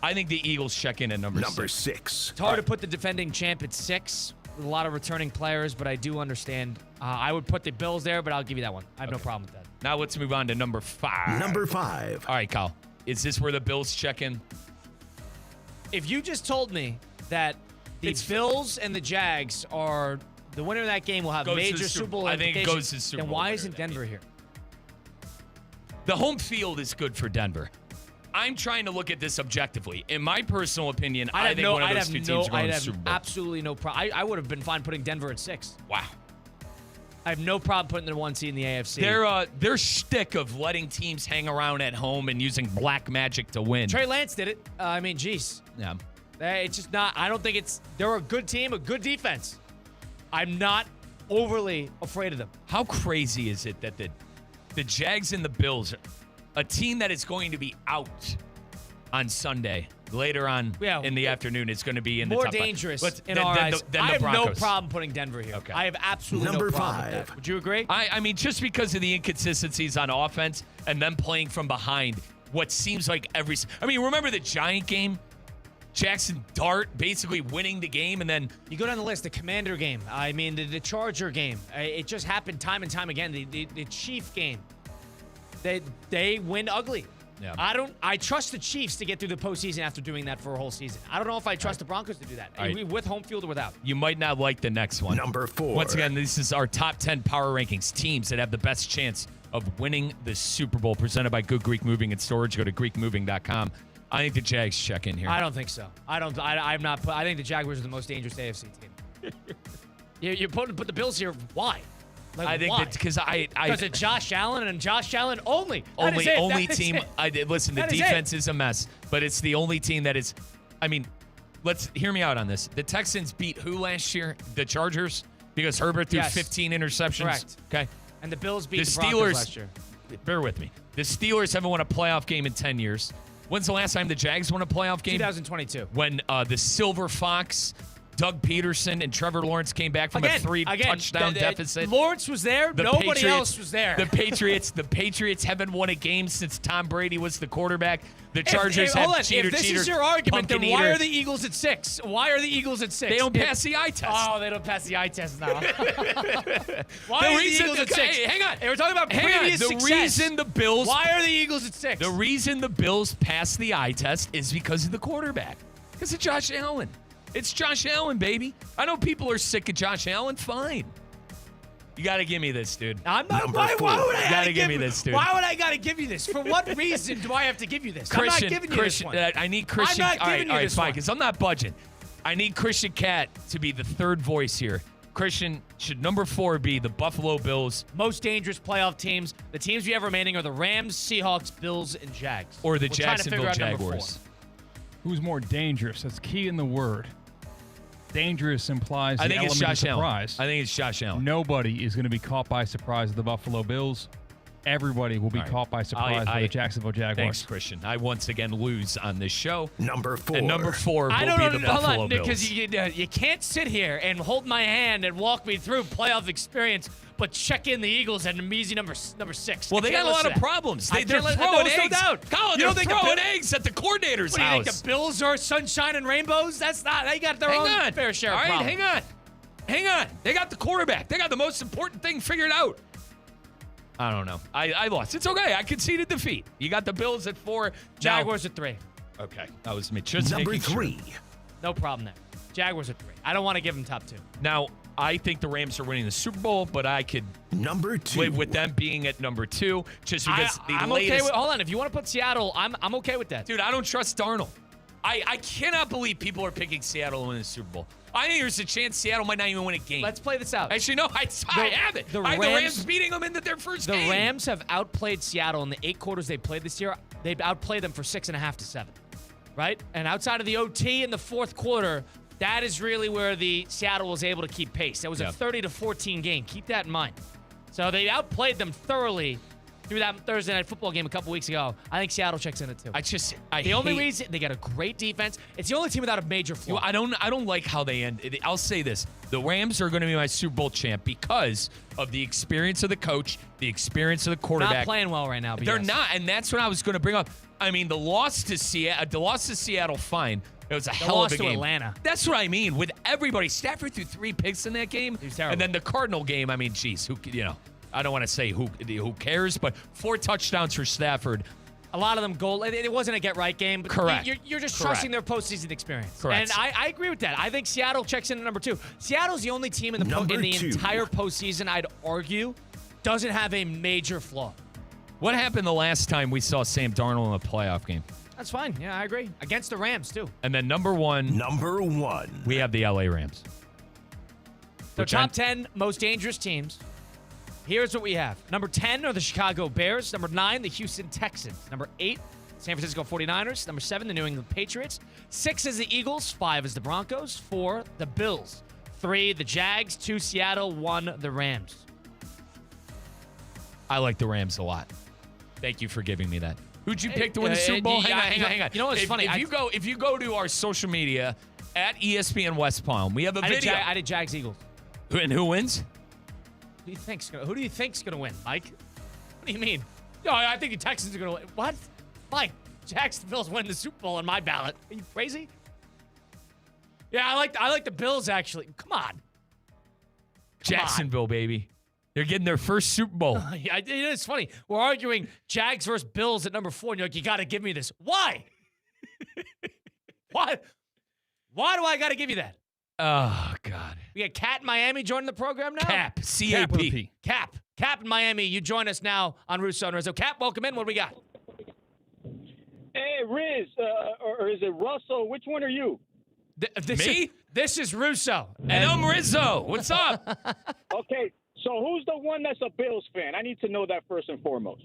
I think the Eagles check in at number 6. It's hard to put the defending champ at 6 with a lot of returning players, but I do understand. I would put the Bills there, but I'll give you that one. I have no problem with that. Now let's move on to number 5. Number 5. All right, Kyle. Is this where the Bills check in? If you just told me that the Bills and the Jags are the winner of that game will have major Super Bowl implications, I think it goes to Super Bowl. Then why isn't Denver here? The home field is good for Denver. I'm trying to look at this objectively. In my personal opinion, I think one of those two teams are going to the Super Bowl. Absolutely no problem. I would have been fine putting Denver at 6. Wow. I have no problem putting the 1 seed in the AFC. Their shtick of letting teams hang around at home and using black magic to win. Trey Lance did it. Geez. Yeah. It's just not. I don't think it's. They're a good team, a good defense. I'm not overly afraid of them. How crazy is it that the Jags and the Bills, a team that is going to be out on Sunday, later on in the afternoon, is going to be in the more top dangerous than our eyes. the I have Broncos. no problem putting Denver here. Okay. I have absolutely Number no problem 5. with that. Would you agree? I mean, just because of the inconsistencies on offense and them playing from behind, what seems like remember the Giant game? Jackson Dart basically winning the game, and then you go down the list. The Commander game. I mean, the Charger game. It just happened time and time again. The Chief game. They win ugly. Yeah. I trust the Chiefs to get through the postseason after doing that for a whole season. I don't know if I trust the Broncos to do that, with home field or without. You might not like the next one. Number 4. Once again, this is our top 10 power rankings. Teams that have the best chance of winning the Super Bowl, presented by Good Greek Moving and Storage. Go to GreekMoving.com. I think the Jags check in here. I don't think so. I think the Jaguars are the most dangerous AFC team. You put the Bills here. Why? I think that because because of Josh Allen and Josh Allen only. Only team. Listen, the defense is a mess, but it's the only team that is. I mean, let's hear me out on this. The Texans beat who last year? The Chargers, because Herbert threw 15 interceptions. Correct. Okay. And the Bills beat the Steelers Broncos last year. Bear with me. The Steelers haven't won a playoff game in 10 years. When's the last time the Jags won a playoff game? 2022. When the Silver Fox Doug Peterson and Trevor Lawrence came back from a 3-touchdown deficit. Lawrence was there. Nobody else was there. The Patriots haven't won a game since Tom Brady was the quarterback. The Chargers have cheater. If this is your argument, then why are the Eagles at 6? Why are the Eagles at 6? They don't pass the eye test. Oh, they don't pass the eye test now. Why the are reason, the Eagles at 6? Hey, hang on. Hey, we're talking about previous success. Reason the Bills. Why are the Eagles at 6? The reason the Bills pass the eye test is because of the quarterback. Because of Josh Allen. It's Josh Allen, baby. I know people are sick of Josh Allen. Fine. You got to give me this, dude. I'm not. Why would I gotta give me this, dude? Why would I got to give you this? For what reason do I have to give you this? Christian, I'm not giving you this one. I need Christian. I'm not giving you this fine, one. because I'm not budging. I need Christian Cat to be the third voice here. Christian, should number 4 be the Buffalo Bills? Most dangerous playoff teams. The teams we have remaining are the Rams, Seahawks, Bills, and Jags. Or the We're trying to figure Jacksonville out number 4. Jaguars? Who's more dangerous? That's key in the word. Dangerous implies the element of surprise. I think it's Josh Allen. Nobody is going to be caught by surprise at the Buffalo Bills. Everybody will be caught by surprise by the Jacksonville Jaguars. Thanks, Christian. I once again lose on this show. Number 4. And number 4 will be the Buffalo Bills. Because you can't sit here and hold my hand and walk me through playoff experience, but check in the Eagles at an easy number 6. Well, they got a lot of problems. They're throwing eggs. No doubt. Colin, they're throwing eggs at the coordinator's house. house. You think the Bills are sunshine and rainbows? That's not. They got their own fair share of problems. All right, hang on. They got the quarterback. They got the most important thing figured out. I don't know. I lost. It's okay. I conceded defeat. You got the Bills at 4. Jaguars at 3. Okay. That was me. Just number making 3. Sure. No problem there. Jaguars at 3. I don't want to give them top 2. Now, I think the Rams are winning the Super Bowl, but I could number 2 live with them being at number 2 just because I'm okay with. Hold on. If you want to put Seattle, I'm okay with that. Dude, I don't trust Darnold. I cannot believe people are picking Seattle to win the Super Bowl. I think there's a chance Seattle might not even win a game. Let's play this out. Actually, no, I have it. The Rams beating them into their first game. The Rams have outplayed Seattle in the 8 quarters they played this year. They've outplayed them for 6.5 to 7, right? And outside of the OT in the 4th quarter, that is really where the Seattle was able to keep pace. That was a 30-14 game. Keep that in mind. So they outplayed them thoroughly through that Thursday Night Football game a couple weeks ago. I think Seattle checks in at 2. The only reason they got a great defense. It's the only team without a major flaw. I don't like how they end. I'll say this: the Rams are going to be my Super Bowl champ because of the experience of the coach, the experience of the quarterback. Not playing well right now. They're not, and that's what I was going to bring up. I mean, the loss to Seattle, fine. It was a hell of a game. To Atlanta. That's what I mean. With everybody, Stafford threw 3 picks in that game, and then the Cardinal game. I mean, geez, I don't want to say who cares, but 4 touchdowns for Stafford. A lot of them goal. It wasn't a get-right game. But Correct. You're just trusting their postseason experience. Correct. And I agree with that. I think Seattle checks in at number 2. Seattle's the only team in the entire postseason, I'd argue, doesn't have a major flaw. What happened the last time we saw Sam Darnold in a playoff game? That's fine. Yeah, I agree. Against the Rams, too. And then number 1. We have the LA Rams. So top 10 most dangerous teams. Here's what we have. Number 10 are the Chicago Bears. Number 9, the Houston Texans. Number 8, San Francisco 49ers. Number 7, the New England Patriots. 6 is the Eagles. 5 is the Broncos. 4, the Bills. 3, the Jags. 2, Seattle. 1, the Rams. I like the Rams a lot. Thank you for giving me that. Who'd you pick to win the Super Bowl? Hang on. You know what's funny? If you go to our social media at ESPN West Palm, we have a video. I did Jags Eagles. And who wins? Who do you think's gonna win, Mike? What do you mean? No, I think the Texans are gonna win. What? Mike, Jacksonville's winning the Super Bowl on my ballot. Are you crazy? Yeah, I like the Bills actually. Come on. Jacksonville, baby. They're getting their first Super Bowl. It's funny. We're arguing Jags versus Bills at number 4, and you're like, you got to give me this. Why? Why do I got to give you that? Oh, God. We got Cat in Miami joining the program now? Cap. C-A-P. Cap in Miami. You join us now on Russo and Rizzo. Cap, welcome in. What do we got? Hey, Riz, or is it Russell? Which one are you? Me? This is Russo. And I'm Rizzo. What's up? Okay. So who's the one that's a Bills fan? I need to know that first and foremost.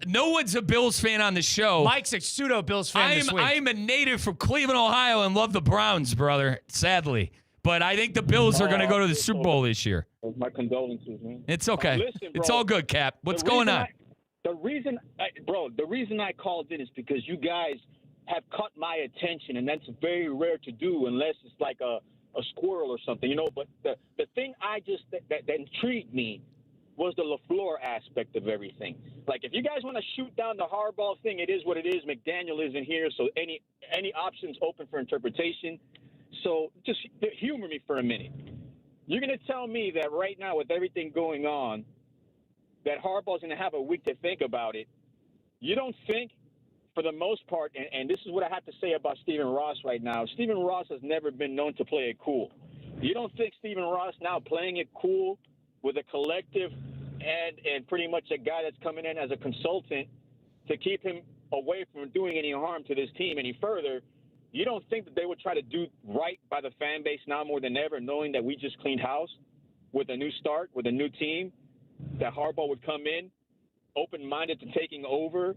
No one's a Bills fan on the show. Mike's a pseudo Bills fan this week. I'm a native from Cleveland, Ohio, and love the Browns, brother, sadly. But I think the Bills are going to go to the Super Bowl this year. My condolences, man. It's okay. Listen, bro, it's all good, Cap. What's going on? The reason I called in is because you guys have caught my attention, and that's very rare to do unless it's like a a squirrel or something, you know. But the thing that intrigued me was the LaFleur aspect of everything. Like, if you guys want to shoot down the Harbaugh thing, it is what it is. McDaniel isn't here, so any options open for interpretation. So just humor me for a minute. You're going to tell me that right now, with everything going on, that Harbaugh's going to have a week to think about it. You don't think, for the most part, and this is what I have to say about Stephen Ross right now, Stephen Ross has never been known to play it cool. You don't think Stephen Ross now playing it cool with a collective and pretty much a guy that's coming in as a consultant to keep him away from doing any harm to this team any further, you don't think that they would try to do right by the fan base now more than ever, knowing that we just cleaned house with a new start, with a new team, that Harbaugh would come in open-minded to taking over?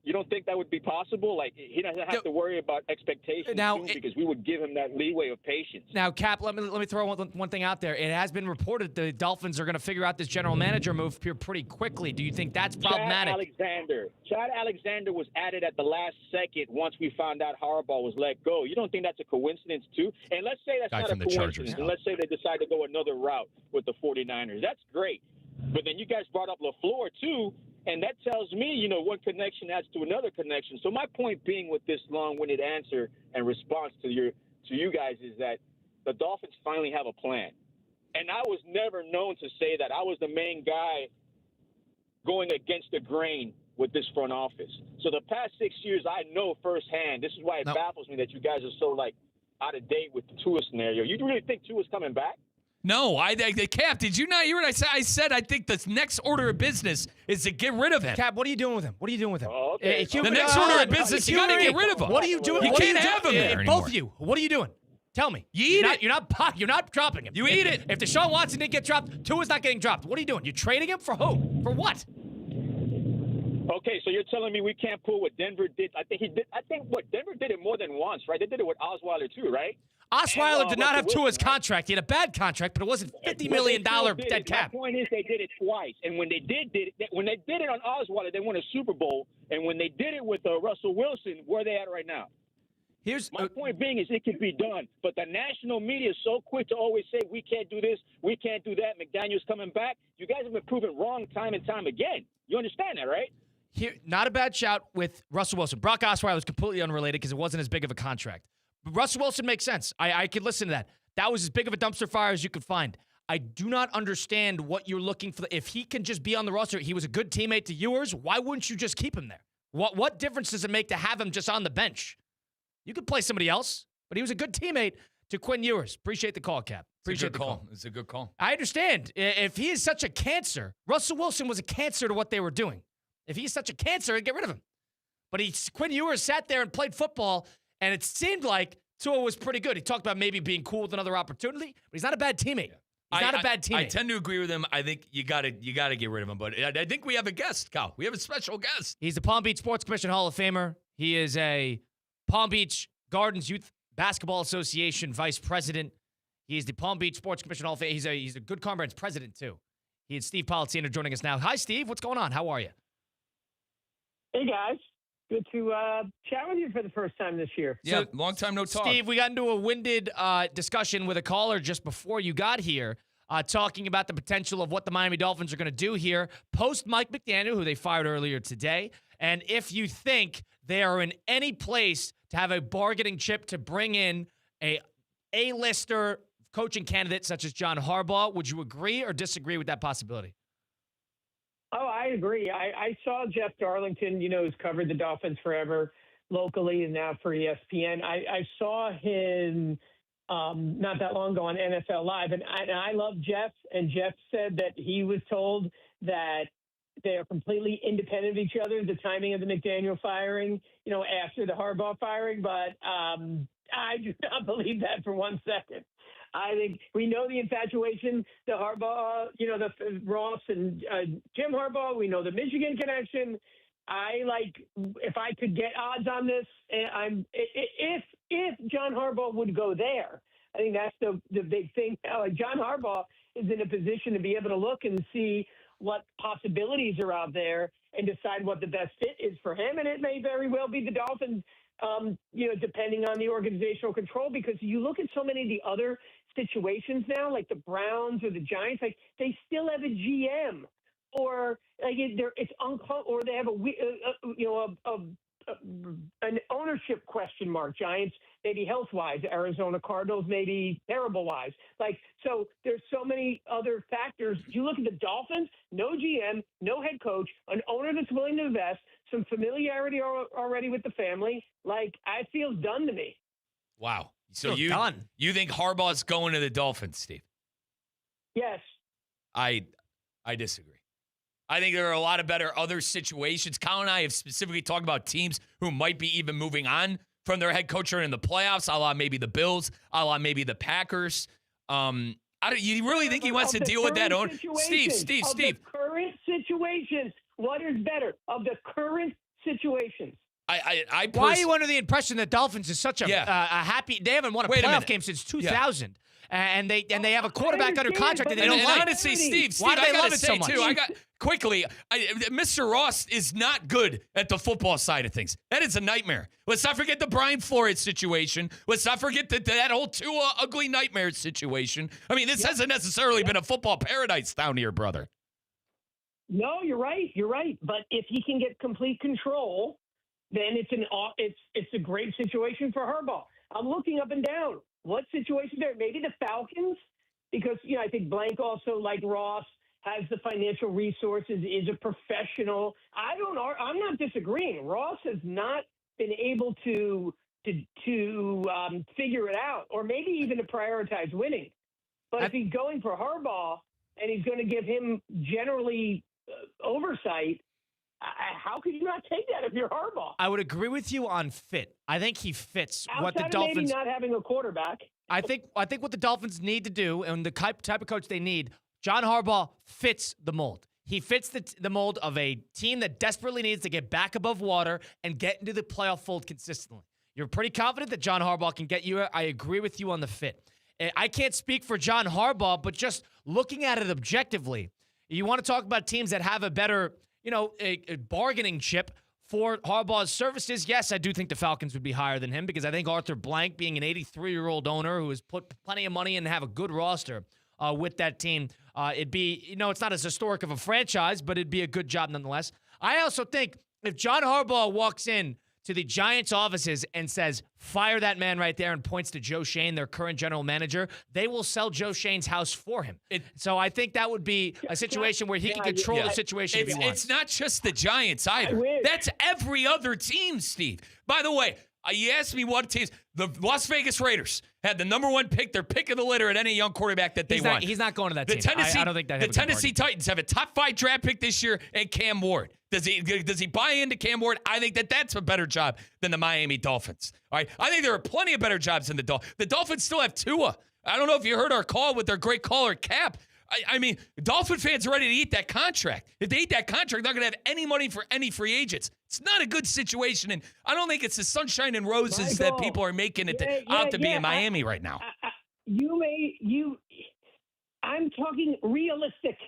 You don't think that would be possible? Like, he doesn't have to worry about expectations now, because we would give him that leeway of patience. Now, Cap, let me throw one thing out there. It has been reported the Dolphins are going to figure out this general manager move here pretty quickly. Do you think that's problematic? Chad Alexander was added at the last second once we found out Harbaugh was let go. You don't think that's a coincidence, too? And let's say that's not a coincidence. And let's say they decide to go another route with the 49ers. That's great. But then you guys brought up LaFleur, too. And that tells me, you know, one connection adds to another connection. So my point being with this long-winded answer and response to you guys is that the Dolphins finally have a plan. And I was never known to say that. I was the main guy going against the grain with this front office. So the past 6 years, I know firsthand. This is why it baffles me that you guys are so, like, out of date with the Tua scenario. You really think Tua's coming back? No, Cap, did you not hear what I said? I said I think the next order of business is to get rid of him. Cap, what are you doing with him? What are you doing with him? Oh, okay. The next order of business, you got to get rid of him. What are you doing? You can't have him there anymore. Both of you. What are you doing? Tell me. You eat it. You're not dropping him. You eat it. If Deshaun Watson didn't get dropped, Tua's not getting dropped. What are you doing? You trading him for who? For what? Okay, so you're telling me we can't pull what Denver did. I think Denver did it more than once, right? They did it with Osweiler too, right? Osweiler did not have Tua's contract. He had a bad contract, but it wasn't $50 million dead cap. My point is they did it twice, and when they did it on Osweiler, they won a Super Bowl. And when they did it with Russell Wilson, where are they at right now? My point being is it could be done, but the national media is so quick to always say we can't do this, we can't do that. McDaniel's coming back. You guys have been proven wrong time and time again. You understand that, right? Here, not a bad shout with Russell Wilson. Brock Osweiler was completely unrelated because it wasn't as big of a contract. But Russell Wilson makes sense. I could listen to that. That was as big of a dumpster fire as you could find. I do not understand what you're looking for. If he can just be on the roster, he was a good teammate to yours, why wouldn't you just keep him there? What difference does it make to have him just on the bench? You could play somebody else, but he was a good teammate to Quinn Ewers. Appreciate the call, Cap. Appreciate the call. It's a good call. I understand. If he is such a cancer, Russell Wilson was a cancer to what they were doing. If he's such a cancer, I'd get rid of him. But Quinn Ewers sat there and played football, and it seemed like Tua was pretty good. He talked about maybe being cool with another opportunity, but he's not a bad teammate. He's not a bad teammate. I tend to agree with him. I think you got to get rid of him. But I think we have a guest, Kyle. We have a special guest. He's the Palm Beach Sports Commission Hall of Famer. He is a Palm Beach Gardens Youth Basketball Association vice president. He is the Palm Beach Sports Commission Hall of Famer. He's a Good Comrades president, too. He is Steve Politziner joining us now. Hi, Steve. What's going on? How are you? Hey, guys. Good to chat with you for the first time this year. Yeah, long time no talk. Steve, we got into a winded discussion with a caller just before you got here, talking about the potential of what the Miami Dolphins are going to do here post Mike McDaniel, who they fired earlier today, and if you think they are in any place to have a bargaining chip to bring in a A-lister coaching candidate such as John Harbaugh. Would you agree or disagree with that possibility? Oh, I agree. I saw Jeff Darlington, who's covered the Dolphins forever locally and now for ESPN. I saw him not that long ago on NFL Live, and I love Jeff. And Jeff said that he was told that they are completely independent of each other, the timing of the McDaniel firing, after the Harbaugh firing. But I do not believe that for 1 second. I think we know the infatuation, the Harbaugh, the Ross and Jim Harbaugh. We know the Michigan connection. If I could get odds on this, if John Harbaugh would go there, I think that's the big thing. John Harbaugh is in a position to be able to look and see what possibilities are out there and decide what the best fit is for him. And it may very well be the Dolphins depending on the organizational control, because you look at so many of the other situations now, like the Browns or the Giants, like they still have a GM, or like it's or they have an ownership question mark. Giants maybe health-wise, Arizona Cardinals maybe terrible-wise. Like, so there's so many other factors. You look at the Dolphins, no GM, no head coach, an owner that's willing to invest, some familiarity already with the family. Like, I feel done to me. Wow. So you think Harbaugh's going to the Dolphins, Steve? Yes. I disagree. I think there are a lot of better other situations. Colin and I have specifically talked about teams who might be even moving on from their head coach or in the playoffs, a la maybe the Bills, a la maybe the Packers. You really think he wants to deal with that? Steve. The current situations, what is better of the current situations? Why are you under the impression that Dolphins is such a happy? They haven't won a playoff game since 2000. And they have a quarterback under contract that they don't like. Honestly, Steve, why do they love it so much? much? Mr. Ross is not good at the football side of things. That is a nightmare. Let's not forget the Brian Flores situation. Let's not forget that whole Tua ugly nightmare situation. I mean, this hasn't necessarily been a football paradise down here, brother. No, you're right. You're right. But if he can get complete control, then it's a great situation for Harbaugh. I'm looking up and down. What situation there? Maybe the Falcons, because I think Blank also, like Ross, has the financial resources, is a professional. I'm not disagreeing. Ross has not been able to figure it out, or maybe even to prioritize winning. But if he's going for Harbaugh and he's going to give him generally oversight, how could you not take that if you're Harbaugh? I would agree with you on fit. I think he fits what the Outside of Dolphins. Maybe not having a quarterback. I think what the Dolphins need to do, and the type of coach they need, John Harbaugh fits the mold. He fits the mold of a team that desperately needs to get back above water and get into the playoff fold consistently. You're pretty confident that John Harbaugh can get you. I agree with you on the fit. I can't speak for John Harbaugh, but just looking at it objectively, you want to talk about teams that have a better, a bargaining chip for Harbaugh's services. Yes, I do think the Falcons would be higher than him, because I think Arthur Blank, being an 83-year-old owner who has put plenty of money in and have a good roster with that team, it'd be, it's not as historic of a franchise, but it'd be a good job nonetheless. I also think if John Harbaugh walks in to the Giants offices and says, fire that man right there, and points to Joe Schoen, their current general manager, they will sell Joe Schoen's house for him. So I think that would be a situation where he can control the situation if he wants. It's not just the Giants either. That's every other team, Steve. By the way, you asked me what teams. The Las Vegas Raiders had the number one pick, their pick of the litter at any young quarterback that they want. He's not going to that team. I don't think that. The Tennessee Titans have a top 5 draft pick this year, and Cam Ward. Does he buy into Cam Ward? I think that's a better job than the Miami Dolphins. All right, I think there are plenty of better jobs than the Dolphins. The Dolphins still have Tua. I don't know if you heard our call with their great caller Cap. I mean, Dolphin fans are ready to eat that contract. If they eat that contract, they're not going to have any money for any free agents. It's not a good situation, and I don't think it's the sunshine and roses that people are making it out to be in Miami right now. I'm talking realistic.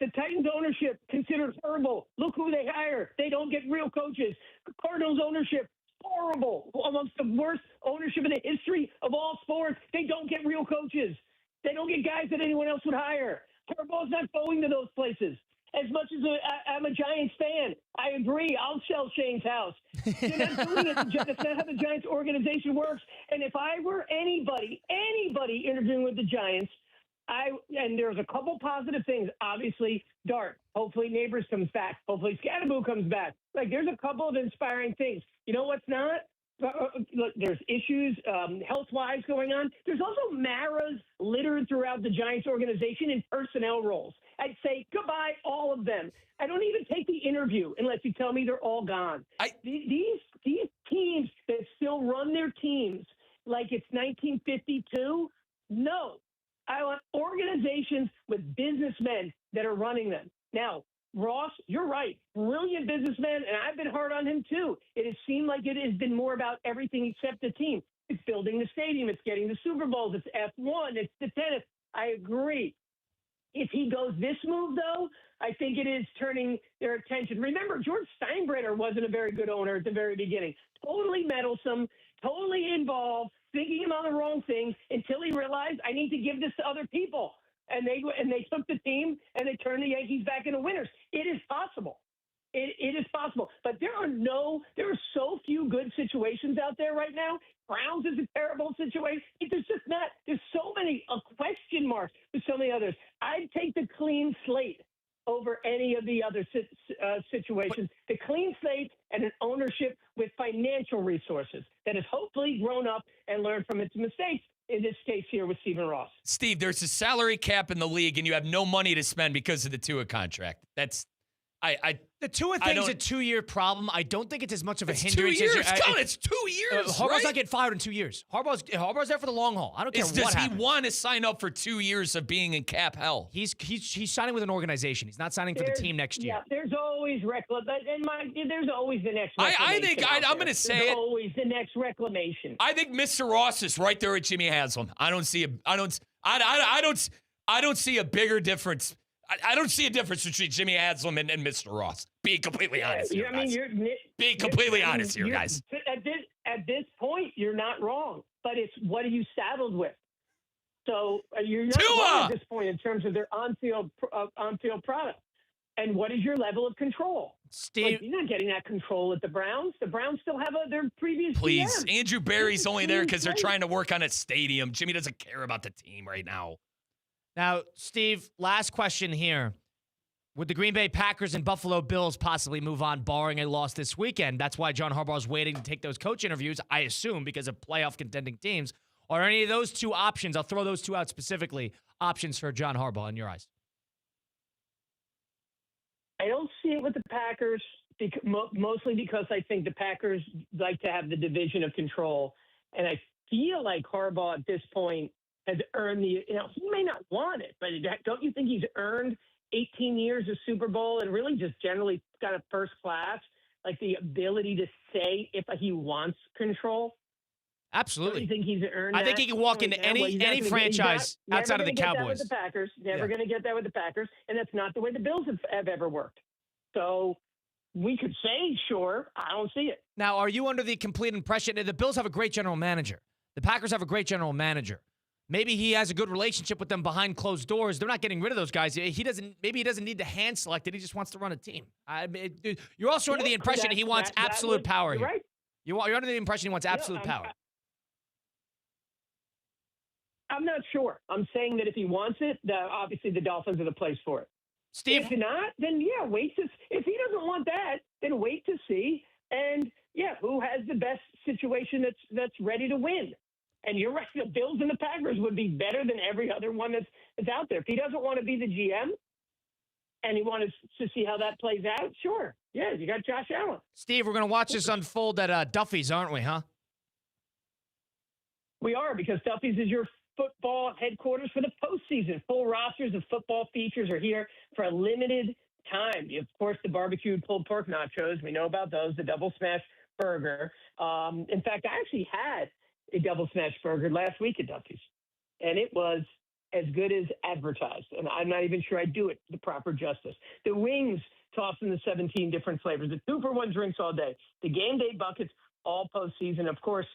The Titans ownership considered horrible. Look who they hire. They don't get real coaches. Cardinals ownership, horrible. Amongst the worst ownership in the history of all sports. They don't get real coaches. They don't get guys that anyone else would hire. Harbaugh's not going to those places. As much as I'm a Giants fan, I agree. I'll sell Shane's house. They're not doing it. That's not how the Giants organization works. And if I were anybody interviewing with the Giants, and there's a couple positive things. Obviously, Dart. Hopefully, Neighbors comes back. Hopefully, Scatterboo comes back. Like, there's a couple of inspiring things. You know what's not? Look, there's issues health-wise going on. There's also Maras littered throughout the Giants organization in personnel roles. I'd say goodbye, all of them. I don't even take the interview unless you tell me they're all gone. These teams that still run their teams like it's 1952, no. I want organizations with businessmen that are running them. Now, Ross, you're right. Brilliant businessman, and I've been hard on him too. It has seemed like it has been more about everything except the team. It's building the stadium. It's getting the Super Bowls. It's F1. It's the tennis. I agree. If he goes this move, though, I think it is turning their attention. Remember, George Steinbrenner wasn't a very good owner at the very beginning. Totally meddlesome, totally involved, thinking about the wrong things until he realized, I need to give this to other people. And they took the team and they turned the Yankees back into winners. It is possible. It is possible. But there are so few good situations out there right now. Browns is a terrible situation. There's just not. There's so many question marks with so many others. I'd take the clean slate over any of the other situations. The clean slate and an ownership with financial resources that has hopefully grown up and learned from its mistakes. In this case here with Stephen Ross. Steve, there's a salary cap in the league, and you have no money to spend because of the Tua contract. The Tua thing's a 2-year problem. I don't think it's as much of a hindrance. 2 years. It's 2 years. Harbaugh's not getting fired in 2 years. Harbaugh's there for the long haul. I don't care what happens. Does he want to sign up for 2 years of being in cap hell? He's signing with an organization. He's not signing for the team next year. Yeah, there's always there's always the next. I think I'm going to say there's always the next reclamation. I think Mr. Ross is right there at Jimmy Haslam. I don't see a bigger difference. I don't see a difference between Jimmy Haslam and Mr. Ross. Being completely honest here, guys. Being completely honest here, guys. At this point, you're not wrong. But it's what are you saddled with? So you're not wrong at this point in terms of their on-field product. And what is your level of control? Steve, you're not getting that control at the Browns. The Browns still have their previous Please, GM. Andrew Berry's only there because they're trying to work on a stadium. Jimmy doesn't care about the team right now. Now, Steve, last question here. Would the Green Bay Packers and Buffalo Bills possibly move on barring a loss this weekend? That's why John Harbaugh's waiting to take those coach interviews, I assume, because of playoff contending teams. Are any of those two options, I'll throw those two out specifically, options for John Harbaugh in your eyes? I don't see it with the Packers, mostly because I think the Packers like to have the division of control. And I feel like Harbaugh at this point has earned he may not want it, but don't you think he's earned 18 years of Super Bowl and really just generally kind of first class, like the ability to say if he wants control? Absolutely. Don't you think he's earned I think he can walk into any franchise outside of the Cowboys. Never going to get that with the Packers, and that's not the way the Bills have ever worked. So we could say, sure, I don't see it. Now, are you under the complete impression that the Bills have a great general manager? The Packers have a great general manager. Maybe he has a good relationship with them behind closed doors. They're not getting rid of those guys. Maybe he doesn't need to hand select it. He just wants to run a team. You're also under the impression he wants absolute power here. Right. You're under the impression he wants absolute power. I'm not sure. I'm saying that if he wants it, obviously the Dolphins are the place for it. Steve, if not, then wait to. If he doesn't want that, then wait to see. And who has the best situation that's ready to win? And you're right. The Bills and the Packers would be better than every other one that's out there. If he doesn't want to be the GM, and he wanted to see how that plays out, sure. Yeah, you got Josh Allen. Steve, we're going to watch this unfold at Duffy's, aren't we? Huh? We are, because Duffy's is your football headquarters for the postseason. Full rosters of football features are here for a limited time. Of course, the barbecued pulled pork nachos. We know about those. The double smash burger. In fact, I actually had a double smash burger last week at Duffy's, and it was as good as advertised. And I'm not even sure I do it the proper justice. The wings tossed in the 17 different flavors. The 2-for-1 drinks all day. The game day buckets all postseason. Of course,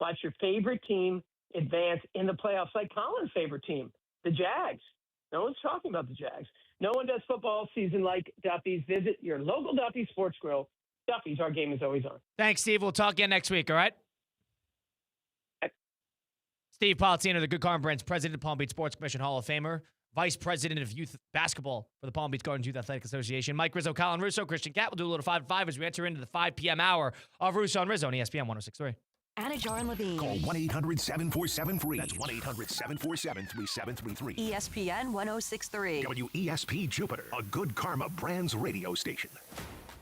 watch your favorite team advance in the playoffs, like Colin's favorite team, the Jags. No one's talking about the Jags. No one does football season like Duffy's. Visit your local Duffy's Sports Grill. Duffy's, our game is always on. Thanks, Steve. We'll talk again next week, all right? Steve Politzino, the Good Karma Brand's president of Palm Beach Sports Commission Hall of Famer, vice president of youth basketball for the Palm Beach Gardens Youth Athletic Association. Mike Rizzo, Colin Russo, Christian Cat. We'll do a little 5-5 as we enter into the 5 p.m. hour of Russo and Rizzo on ESPN 106.3. Anajar and Levine. Call 1-800-747-FREE. That's 1-800-747-3733. ESPN 106.3. WESP Jupiter, a Good Karma Brands radio station.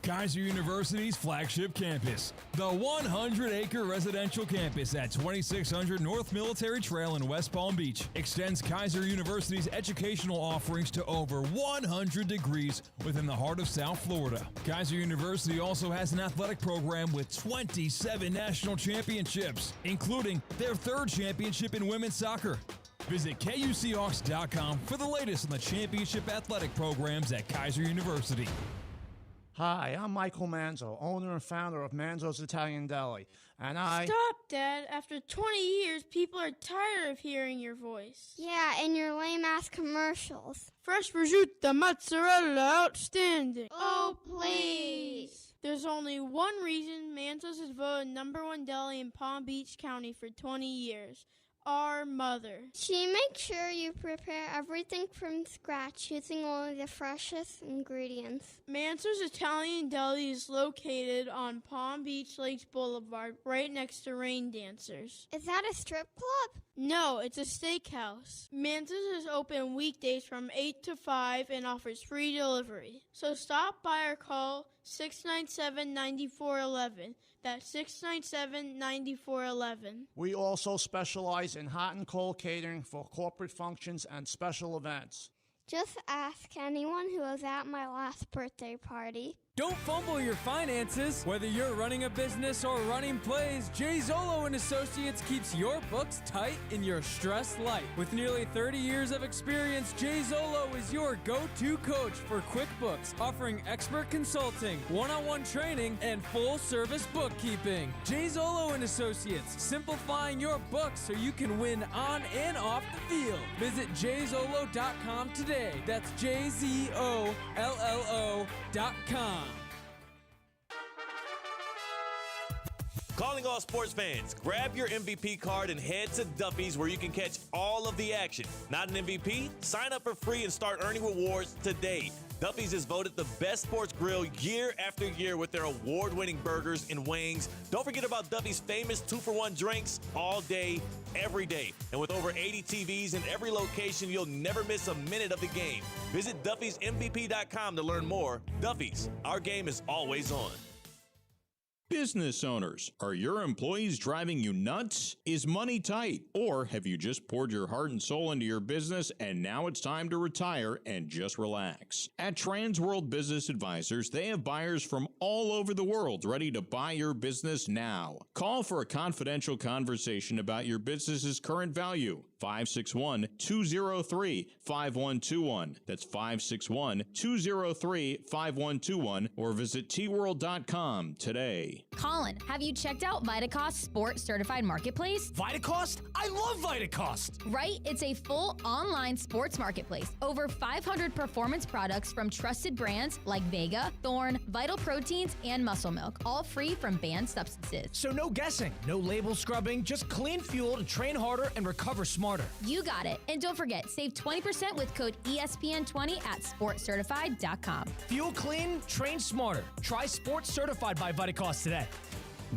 Kaiser University's flagship campus, the 100-acre residential campus at 2600 North Military Trail in West Palm Beach, extends Kaiser University's educational offerings to over 100 degrees within the heart of South Florida. Kaiser University also has an athletic program with 27 national championships, including their 3rd championship in women's soccer. Visit KUCHawks.com for the latest on the championship athletic programs at Kaiser University. Hi, I'm Michael Manzo, owner and founder of Manzo's Italian Deli, and Stop, Dad. After 20 years, people are tired of hearing your voice. Yeah, and your lame-ass commercials. Fresh prosciutto, mozzarella, outstanding. Oh, please. There's only one reason Manzo's is voted #1 deli in Palm Beach County for 20 years. Our mother. She makes sure you prepare everything from scratch using only the freshest ingredients. Manzo's Italian Deli is located on Palm Beach Lakes Boulevard, right next to Rain Dancers. Is that a strip club? No, it's a steakhouse. Manzo's is open weekdays from 8 to 5 and offers free delivery. So stop by or call 697-9411. That's 697-9411. we also specialize in hot and cold catering for corporate functions and special events. Just ask anyone who was at my last birthday party. Don't fumble your finances. Whether you're running a business or running plays, Jay Zolo and Associates keeps your books tight in your stressed life. With nearly 30 years of experience, Jay Zolo is your go-to coach for QuickBooks, offering expert consulting, one-on-one training, and full-service bookkeeping. Jay Zolo and Associates, simplifying your books so you can win on and off the field. Visit jzolo.com today. That's JZOLLO.com. Calling all sports fans, grab your MVP card and head to Duffy's where you can catch all of the action. Not an MVP? Sign up for free and start earning rewards today. Duffy's is voted the best sports grill year after year with their award-winning burgers and wings. Don't forget about Duffy's famous 2-for-1 drinks all day, every day. And with over 80 TVs in every location, you'll never miss a minute of the game. Visit Duffy'sMVP.com to learn more. Duffy's, our game is always on. Business owners, are your employees driving you nuts? Is money tight? Or have you just poured your heart and soul into your business and now it's time to retire and just relax? At Transworld Business Advisors, they have buyers from all over the world ready to buy your business now. Call for a confidential conversation about your business's current value. 561-203-5121. That's 561-203-5121 or visit tworld.com today. Colin, have you checked out Vitacost Sport Certified Marketplace? Vitacost? I love Vitacost! Right? It's a full online sports marketplace. Over 500 performance products from trusted brands like Vega, Thorne, Vital Proteins, and Muscle Milk, all free from banned substances. So no guessing, no label scrubbing, just clean fuel to train harder and recover smarter. You got it. And don't forget, save 20% with code ESPN20 at sportcertified.com. Fuel clean, train smarter. Try Sports Certified by Vitacost today.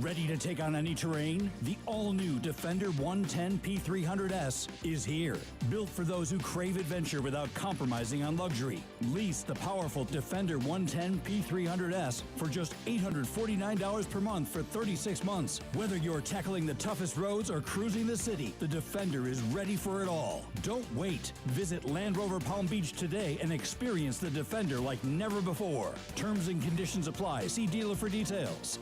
Ready to take on any terrain? The all-new Defender 110 P300S is here. Built for those who crave adventure without compromising on luxury. Lease the powerful Defender 110 P300S for just $849 per month for 36 months. Whether you're tackling the toughest roads or cruising the city, the Defender is ready for it all. Don't wait. Visit Land Rover Palm Beach today and experience the Defender like never before. Terms and conditions apply. See dealer for details.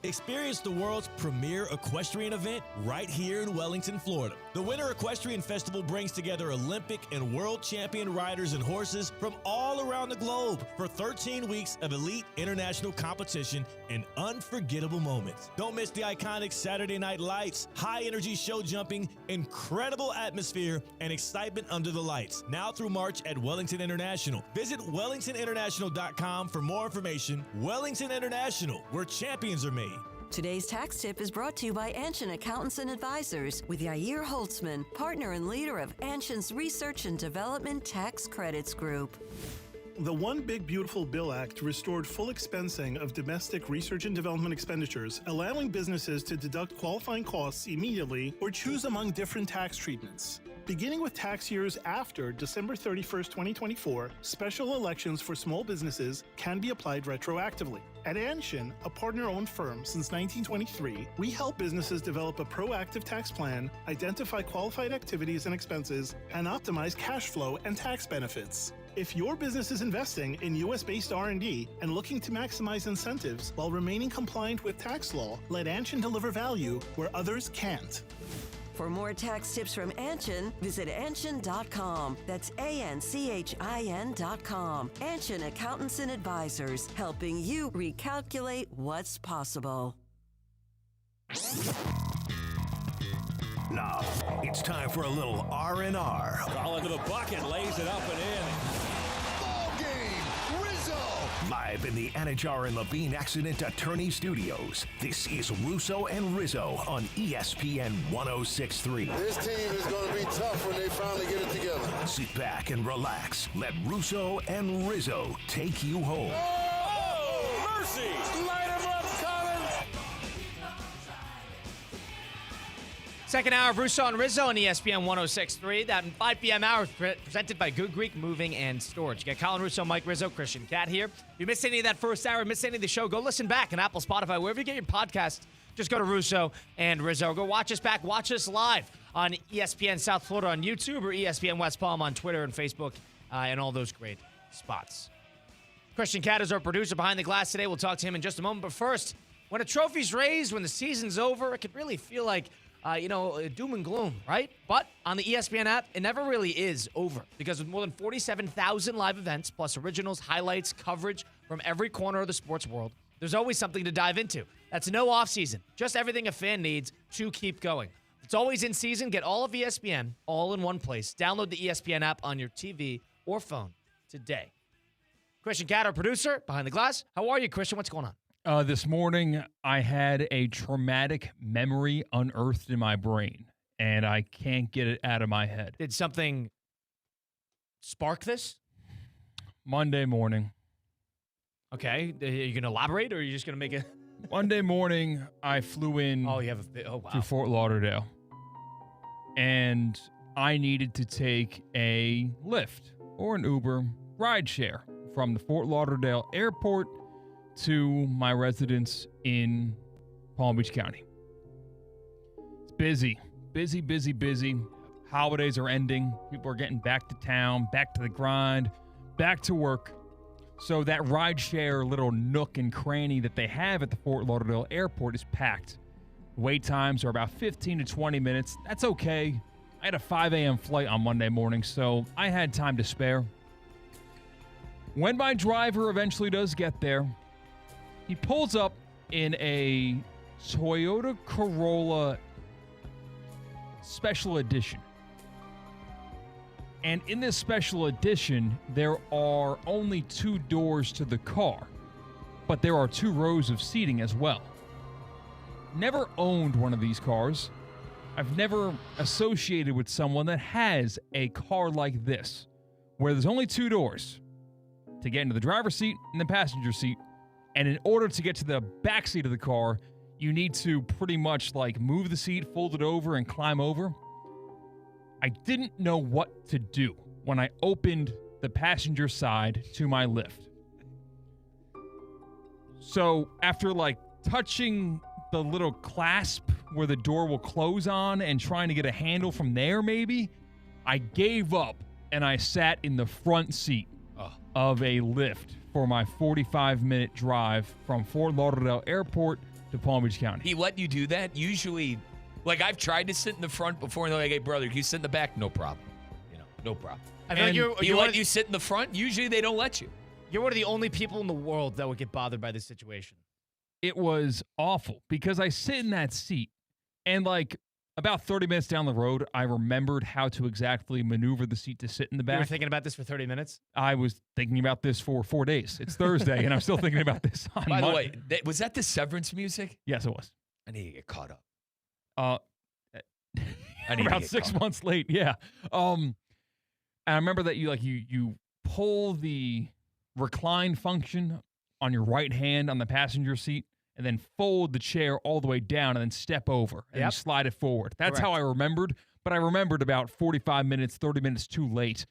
Experience the world's premier equestrian event right here in Wellington, Florida. The Winter Equestrian Festival brings together Olympic and world champion riders and horses from all around the globe for 13 weeks of elite international competition and unforgettable moments. Don't miss the iconic Saturday Night Lights, high-energy show jumping, incredible atmosphere, and excitement under the lights. Now through March at Wellington International. Visit wellingtoninternational.com for more information. Wellington International, where champions are made. Today's tax tip is brought to you by Anshin Accountants and Advisors with Yair Holtzman, partner and leader of Anshin's Research and Development Tax Credits Group. The One Big Beautiful Bill Act restored full expensing of domestic research and development expenditures, allowing businesses to deduct qualifying costs immediately or choose among different tax treatments. Beginning with tax years after December 31st, 2024, special elections for small businesses can be applied retroactively. At Anshin, a partner-owned firm since 1923, we help businesses develop a proactive tax plan, identify qualified activities and expenses, and optimize cash flow and tax benefits. If your business is investing in U.S.-based R&D and looking to maximize incentives while remaining compliant with tax law, let Anshin deliver value where others can't. For more tax tips from Anshin, visit Anshin.com. That's ANCHIN.com. Anshin Accountants and Advisors, helping you recalculate what's possible. Now, it's time for a little R&R. Colin to the bucket, lays it up and in. Ball game, Rizzo! Live in the Anajar and Levine Accident Attorney Studios, this is Russo and Rizzo on ESPN 106.3. This team is going to be tough when they finally get it together. Sit back and relax. Let Russo and Rizzo take you home. Oh, mercy! Light him up, Colin! Second hour of Russo and Rizzo on ESPN 106.3. That 5 p.m. hour is presented by Good Greek Moving and Storage. You got Colin Russo, Mike Rizzo, Christian Cat here. If you missed any of that first hour, missed any of the show, go listen back on Apple, Spotify, wherever you get your podcast. Just go to Russo and Rizzo. Go watch us back. Watch us live on ESPN South Florida on YouTube or ESPN West Palm on Twitter and Facebook and all those great spots. Christian Cat is our producer behind the glass today. We'll talk to him in just a moment. But first, when a trophy's raised, when the season's over, it could really feel like doom and gloom, right? But on the ESPN app, it never really is over because with more than 47,000 live events, plus originals, highlights, coverage from every corner of the sports world, there's always something to dive into. That's no offseason, just everything a fan needs to keep going. It's always in season. Get all of ESPN all in one place. Download the ESPN app on your TV or phone today. Christian Cat, our producer, behind the glass. How are you, Christian? What's going on? This morning, I had a traumatic memory unearthed in my brain, and I can't get it out of my head. Did something spark this? Monday morning. Okay. Are you going to elaborate, or are you just going to make it? Monday morning, I flew in to Fort Lauderdale, and I needed to take a Lyft or an Uber rideshare from the Fort Lauderdale airport to my residence in Palm Beach County. It's busy. Holidays are ending. People are getting back to town, back to the grind, back to work. So that rideshare little nook and cranny that they have at the Fort Lauderdale airport is packed. Wait times are about 15 to 20 minutes. That's okay. I had a 5 a.m. flight on Monday morning, so I had time to spare. When my driver eventually does get there, he pulls up in a Toyota Corolla Special Edition. And in this Special Edition, there are only 2 doors to the car, but there are 2 rows of seating as well. Never owned one of these cars. I've never associated with someone that has a car like this, where there's only 2 doors to get into the driver's seat and the passenger seat. And in order to get to the back seat of the car, you need to pretty much like move the seat, fold it over, and climb over. I didn't know what to do when I opened the passenger side to my Lyft. So after like touching the little clasp where the door will close on and trying to get a handle from there maybe, I gave up and I sat in the front seat of a Lyft for my 45-minute drive from Fort Lauderdale Airport to Palm Beach County. He let you do that? Usually, like I've tried to sit in the front before, and they're like, hey, brother, can you sit in the back? No problem. No problem. I feel like you let you sit in the front? Usually they don't let you. You're one of the only people in the world that would get bothered by this situation. It was awful because I sit in that seat, and like about 30 minutes down the road, I remembered how to exactly maneuver the seat to sit in the back. You were thinking about this for 30 minutes? I was thinking about this for 4 days. It's Thursday, and I'm still thinking about this on By the way, was that the Severance music? Yes, it was. I need to get caught up. I need about 6 months late, yeah. And I remember that you pull the recline function on your right hand on the passenger seat, and then fold the chair all the way down and then step over and you slide it forward. That's how I remembered, but I remembered about 45 minutes, 30 minutes too late.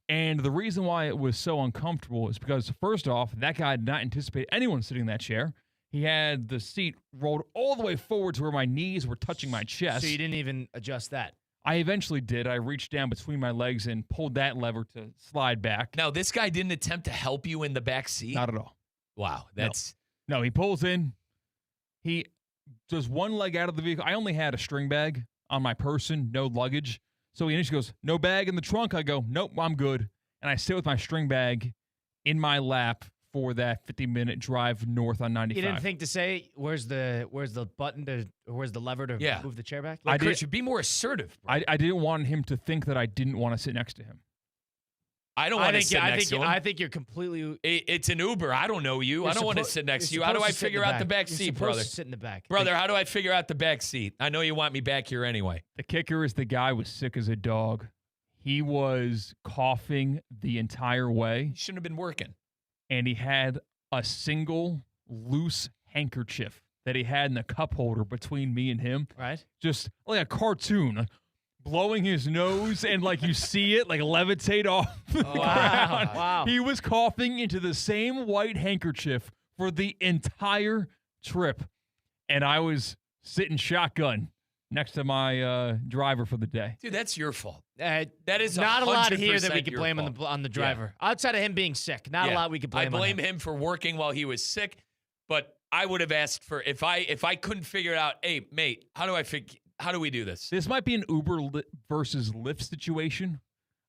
And the reason why it was so uncomfortable is because, first off, that guy did not anticipate anyone sitting in that chair. He had the seat rolled all the way forward to where my knees were touching my chest. So you didn't even adjust that? I eventually did. I reached down between my legs and pulled that lever to slide back. Now, this guy didn't attempt to help you in the back seat? Not at all. Wow. No, he pulls in. He does one leg out of the vehicle. I only had a string bag, on my person, no luggage. So he initially goes, no bag in the trunk. I go, nope, I'm good. And I sit with my string bag in my lap for that 50-minute drive north on 95. You didn't think to say, where's the button to, or where's the lever to move the chair back? Like, Chris, should be more assertive. I didn't want him to think that I didn't want to sit next to him. I don't want to sit next to him. I think you're completely. It's an Uber. I don't know you. I don't want to sit next to you. How do I figure out the back seat, brother? Sit in the back, brother. How do I figure out the back seat? I know you want me back here anyway. The kicker is the guy was sick as a dog. He was coughing the entire way. He shouldn't have been working. And he had a single loose handkerchief that he had in the cup holder between me and him. Right. Just like a cartoon. Blowing his nose and like you see it like levitate off the ground. Wow. He was coughing into the same white handkerchief for the entire trip. And I was sitting shotgun next to my driver for the day. Dude, that's your fault. That is not a lot here that we could blame fault. on the driver. Yeah. Outside of him being sick, not a lot we could blame on him. I blame him for working while he was sick, but I would have asked for if I couldn't figure it out, hey, mate, how do we do this? This might be an Uber versus Lyft situation.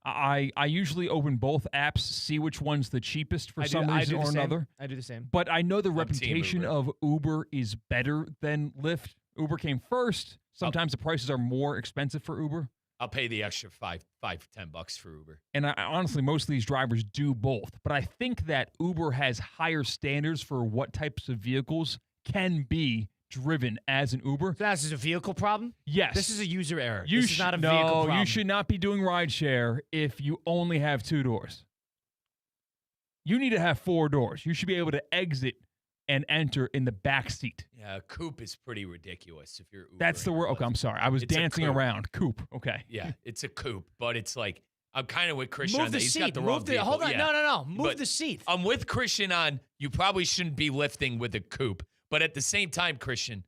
I usually open both apps, see which one's the cheapest for some reason or another. I do the same. But I know the reputation of Uber is better than Lyft. Uber came first. Sometimes the prices are more expensive for Uber. I'll pay the extra $5, $10 for Uber. And honestly, most of these drivers do both. But I think that Uber has higher standards for what types of vehicles can be driven as an Uber. So this is a vehicle problem? Yes. This is a user error. This is not a vehicle problem. No, you should not be doing rideshare if you only have 2 doors. You need to have 4 doors. You should be able to exit and enter in the back seat. Yeah, a coupe is pretty ridiculous if you're Uber. That's the word. Okay, I'm sorry. I was dancing around. Coupe. Okay. Yeah, it's a coupe, but it's like, I'm kind of with Christian Move on the that. He's seat. got the wrong vehicle. Hold on. Yeah. No. Move the seat. I'm with Christian on, you probably shouldn't be lifting with a coupe, but at the same time, Christian,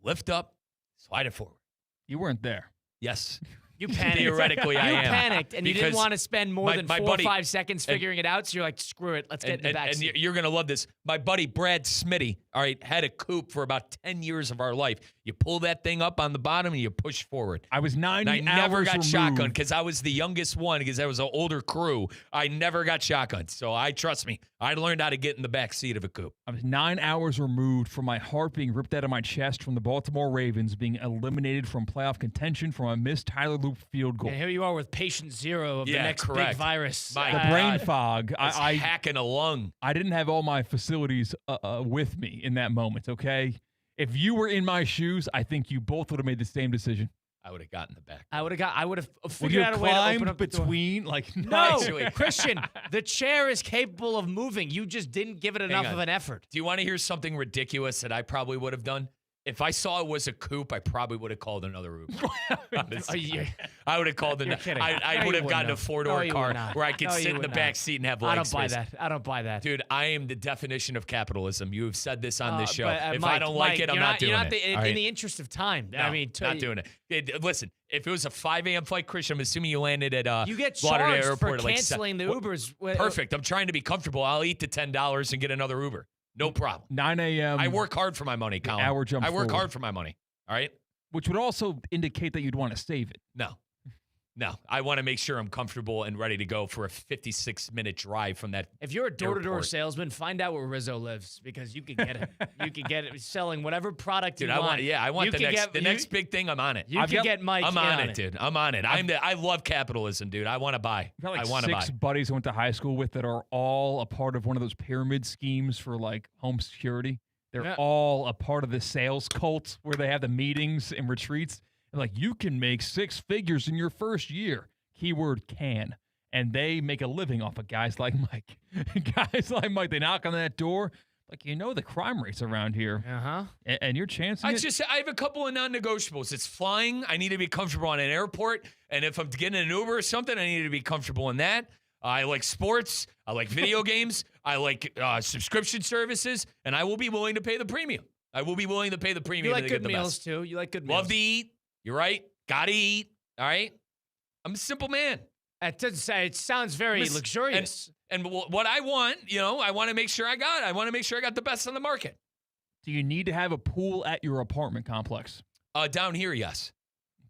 lift up, slide it forward. You weren't there. Yes. You panicked. Theoretically, I am. You panicked, and you didn't want to spend more than 4 or 5 seconds figuring it out, so you're like, screw it, let's get in the back seat. And you're going to love this. My buddy Brad Smitty, all right, had a coupe for about 10 years of our life. You pull that thing up on the bottom and you push forward. I was 90 and I never hours got removed. shotgun because I was the youngest one because that was an older crew. I never got shotgun. So trust me, I learned how to get in the back seat of a coupe. I was 9 hours removed from my heart being ripped out of my chest from the Baltimore Ravens being eliminated from playoff contention from a missed Tyler Loop field goal. And here you are with patient zero of the next big virus. The brain fog. I hacking a lung. I didn't have all my facilities with me in that moment, okay? If you were in my shoes, I think you both would have made the same decision. I would have gotten the back. I would have figured out a way to open up between, No, Christian, the chair is capable of moving. You just didn't give it enough of an effort. Do you want to hear something ridiculous that I probably would have done? If I saw it was a coupe, I probably would have called another Uber. I would have called I would have gotten a 4-door car where I could sit in the back seat and have leg space. I don't buy that. Dude, I am the definition of capitalism. You have said this on this show. If Mike, I don't like it, I'm not doing it. In the interest of time. No, not doing it. Listen, if it was a 5 a.m. flight, Christian, I'm assuming you landed at you get Lauderdale charged Airport for canceling the Ubers. Perfect. I'm trying to be comfortable. I'll eat the $10 and get another Uber. No problem. 9 a.m. I work hard for my money, Colin. Hour jump I work forward. hard for my money. All right? Which would also indicate that you'd want to save it. No. I want to make sure I'm comfortable and ready to go for a 56-minute drive from that. If you're a door-to-door salesman, find out where Rizzo lives because you could get it. You could get it selling whatever product you want. I want the next big thing. I'm on it. You can get Mike. I'm on it, dude. I'm on it. I love capitalism, dude. I want to buy. I've got I want to buy. 6 buddies I went to high school with that are all a part of one of those pyramid schemes for like home security. They're all a part of the sales cult where they have the meetings and retreats. And like, you can make 6 figures in your first year. Keyword can. And they make a living off of guys like Mike. Guys like Mike, they knock on that door. Like, the crime rates around here. Uh-huh. And your chance. I have a couple of non-negotiables. It's flying. I need to be comfortable on an airport. And if I'm getting an Uber or something, I need to be comfortable in that. I like sports. I like video games. I like subscription services. And I will be willing to pay the premium. I will be willing to pay the premium. You like to good get the meals, best. too. You like good meals. Love to eat. You're right. Gotta eat. All right? I'm a simple man. It sounds very luxurious. And what I want, I want to make sure I got the best on the market. Do you need to have a pool at your apartment complex? Down here, yes.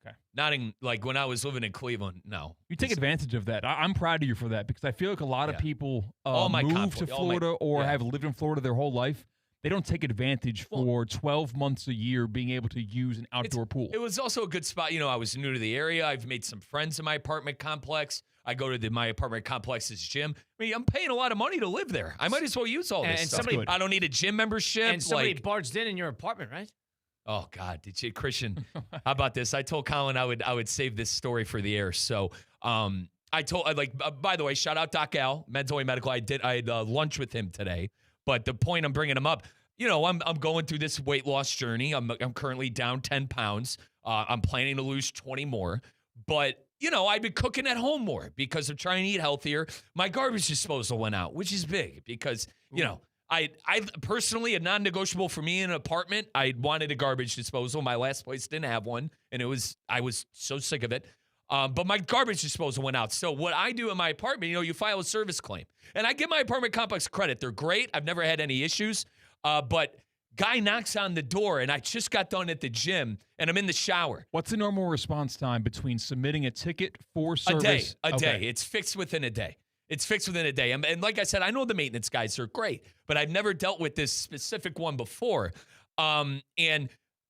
Okay. Not in, like, when I was living in Cleveland, no. You take advantage of that. I'm proud of you for that because I feel like a lot of people move to Florida or have lived in Florida their whole life. They don't take advantage for 12 months a year being able to use an outdoor pool. It was also a good spot. You know, I was new to the area. I've made some friends in my apartment complex. I go to my apartment complex's gym. I mean, I'm paying a lot of money to live there. I might as well use all this stuff. I don't need a gym membership. And somebody barged in your apartment, right? Oh, God. Did you, Christian, how about this? I told Colin I would save this story for the air. So by the way, shout out Doc Al, Men's Medical. I had lunch with him today. But the point I'm bringing him up, you know, I'm going through this weight loss journey. I'm currently down 10 pounds. I'm planning to lose 20 more. But, you know, I've been cooking at home more because I'm trying to eat healthier. My garbage disposal went out, which is big because, you know, I personally, a non-negotiable for me in an apartment, I wanted a garbage disposal. My last place didn't have one, and I was so sick of it. But my garbage disposal went out. So what I do in my apartment, you know, you file a service claim. And I give my apartment complex credit. They're great. I've never had any issues. But guy knocks on the door, and I just got done at the gym, and I'm in the shower. What's the normal response time between submitting a ticket for service? A day. It's fixed within a day. And like I said, I know the maintenance guys are great, but I've never dealt with this specific one before. And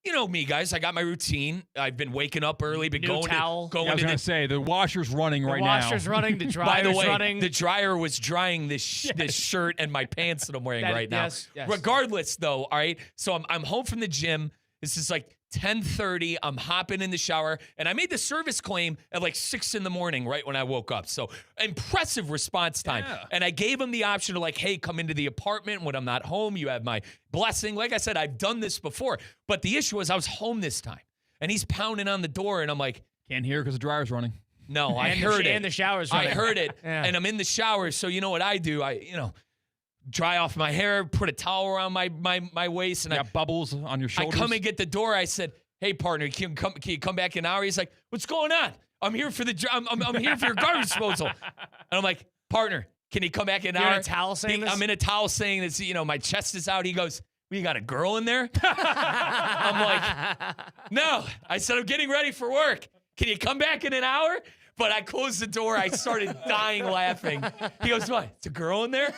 you know me, guys. I got my routine. I've been waking up early, been going I was going to say, the washer's running right now. The washer's running, the dryer's By the way, running. the dryer was drying this shirt and my pants that I'm wearing right now. Yes. Regardless, though, all right? So I'm home from the gym. This is like 10:30. I'm hopping in the shower, and I made the service claim at like 6 in the morning, right when I woke up. So impressive response time. Yeah. And I gave him the option to like, hey, come into the apartment when I'm not home. You have my blessing. Like I said, I've done this before. But the issue was I was home this time, and he's pounding on the door, and I'm like, can't hear because the dryer's running. No, I heard it. And the shower's running. I heard it, and I'm in the shower. So you know what I do? Dry off my hair, put a towel around my waist, and got bubbles on your shoulders. I come and get the door. I said, "Hey, partner, can you come back in an hour?" He's like, "What's going on? I'm here for I'm here for your garbage disposal." And I'm like, "Partner, can you come back in an hour?" In a towel saying this? I'm in a towel saying this. You know, my chest is out. He goes, "Well, you got a girl in there?" I'm like, "No." I said, "I'm getting ready for work. Can you come back in an hour?" But I closed the door. I started dying laughing. He goes, "What? It's a girl in there?"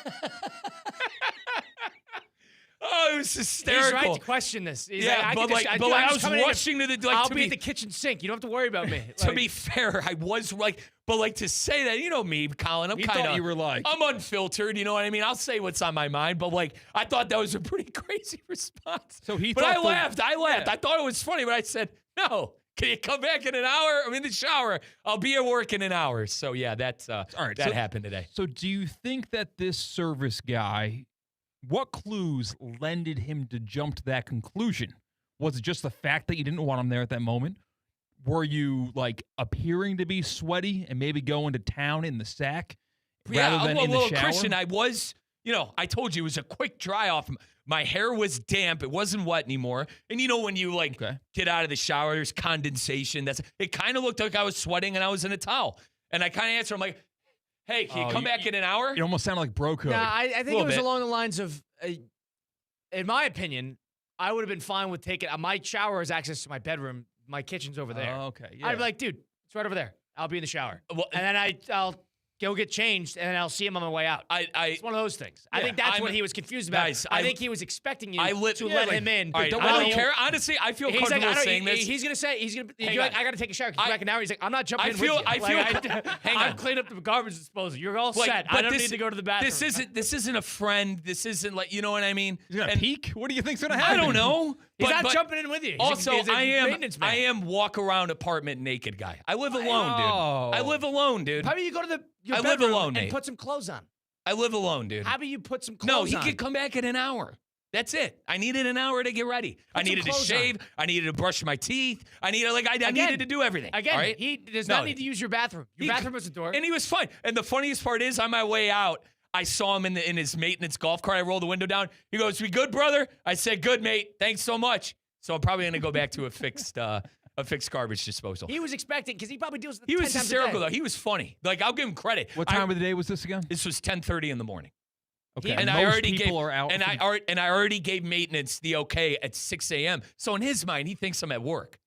Oh, it was hysterical. He's right to question this. I was rushing to the. I'll be at the kitchen sink. You don't have to worry about me. To be fair, I was but to say that, you know me, Colin, I'm kind of. You were like, I'm unfiltered. You know what I mean? I'll say what's on my mind, but I thought that was a pretty crazy response. So he. But I laughed. Yeah. I thought it was funny, but I said no. Can you come back in an hour? I'm in the shower. I'll be at work in an hour. So, yeah, that's all right. That happened today. So do you think that this service guy, what clues lended him to jump to that conclusion? Was it just the fact that you didn't want him there at that moment? Were you, appearing to be sweaty and maybe going to town in the sack rather than in the shower? Christian, I was, I told you it was a quick dry off. My hair was damp. It wasn't wet anymore. And when you get out of the shower, there's condensation. It kind of looked like I was sweating and I was in a towel. And I kind of answered, I'm like, hey, can you come back in an hour? You almost sounded like bro code. Yeah, I think it was along the lines of, in my opinion, I would have been fine with taking, my shower has access to my bedroom. My kitchen's over there. Oh, okay. Yeah. I'd be like, dude, it's right over there. I'll be in the shower. And then I'll go get changed, and I'll see him on my way out. It's one of those things. Yeah, I think that's what he was confused about. Guys, I think he was expecting you to let him in. All right, I don't care. Honestly, I feel comfortable saying this. He's going to say, I got to take a shower. Come back an hour. He's like, I'm not jumping in with you. Hang on. I'm cleaning up the garbage disposal. You're all set. I don't need to go to the bathroom. This isn't a friend. This isn't you know what I mean? He's going to peek? What do you think's going to happen? I don't know. He's not jumping in with you. Also, I am walk around apartment naked guy. I live alone, dude. I live alone, dude. How about you go to your I live bedroom alone, and Nate. put some clothes on? I live alone, dude. How about you put some clothes on? No, on? he could come back in an hour. That's it. I needed an hour to get ready. I needed to shave. I needed to brush my teeth. I needed to do everything. Again, all right? He does not need to use your bathroom. Your bathroom is the door. And he was fine. And the funniest part is, on my way out, I saw him in his maintenance golf cart. I rolled the window down. He goes, "We good, brother?" I said, "Good, mate. Thanks so much." So I'm probably going to go back to a fixed garbage disposal. He was expecting, because he probably deals with it He 10 was times hysterical, a day. though. He was funny. I'll give him credit. What time of the day was this again? This was 10:30 in the morning. Okay. And I already gave maintenance the okay at 6 a.m. So in his mind, he thinks I'm at work.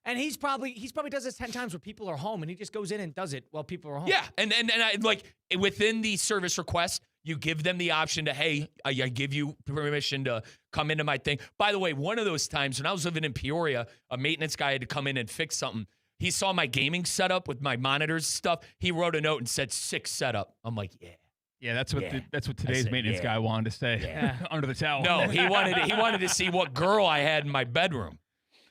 And he probably does this 10 times where people are home, and he just goes in and does it while people are home. Yeah, and I, like within the service request, you give them the option to, hey, I give you permission to come into my thing. By the way, one of those times when I was living in Peoria, a maintenance guy had to come in and fix something. He saw my gaming setup with my monitors and stuff. He wrote a note and said 6 setup. I'm like, yeah. Yeah, that's what today's maintenance guy wanted to say under the towel. No, he wanted to see what girl I had in my bedroom.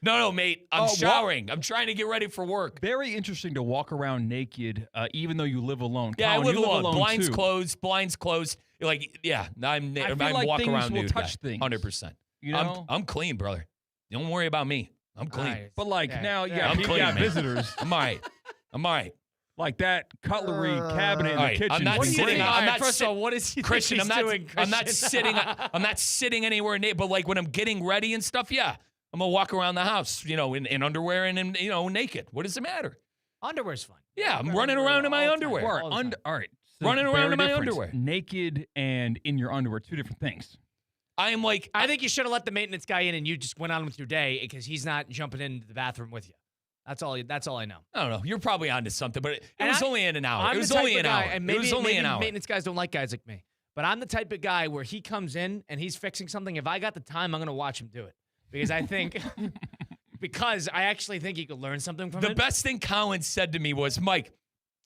No, mate. I'm showering. I'm trying to get ready for work. Very interesting to walk around naked, even though you live alone. Yeah, Colin, I live you alone. Blinds too. closed. Like, yeah, I'm like walk things around will nude touch guy. things. 100%. You know? I'm clean, brother. Don't worry about me. I'm clean. Nice. But like now, I'm you clean, got man. visitors. I'm all right. Like that cutlery cabinet in the All right, kitchen. I'm not is sitting. great. I'm not First of sitting. all, what is he Christian? think he's doing, I'm not Christian? sitting. I'm not sitting anywhere near. But like when I'm getting ready and stuff, yeah, I'm gonna walk around the house, in underwear and naked. What does it matter? Underwear's fun. Yeah, I'm running around in my underwear. All right. So Running around very in my different. underwear. Naked and in your underwear, two different things. I am like. I think you should have let the maintenance guy in and you just went on with your day because he's not jumping into the bathroom with you. That's all I know. I don't know. You're probably onto something, but it was only in an hour. I'm It was the type only of an guy, hour. and It was only an hour. Maintenance guys don't like guys like me. But I'm the type of guy where he comes in and he's fixing something. If I got the time, I'm going to watch him do it. Because I think, because I actually think he could learn something from it. The best thing Colin said to me was, Mike,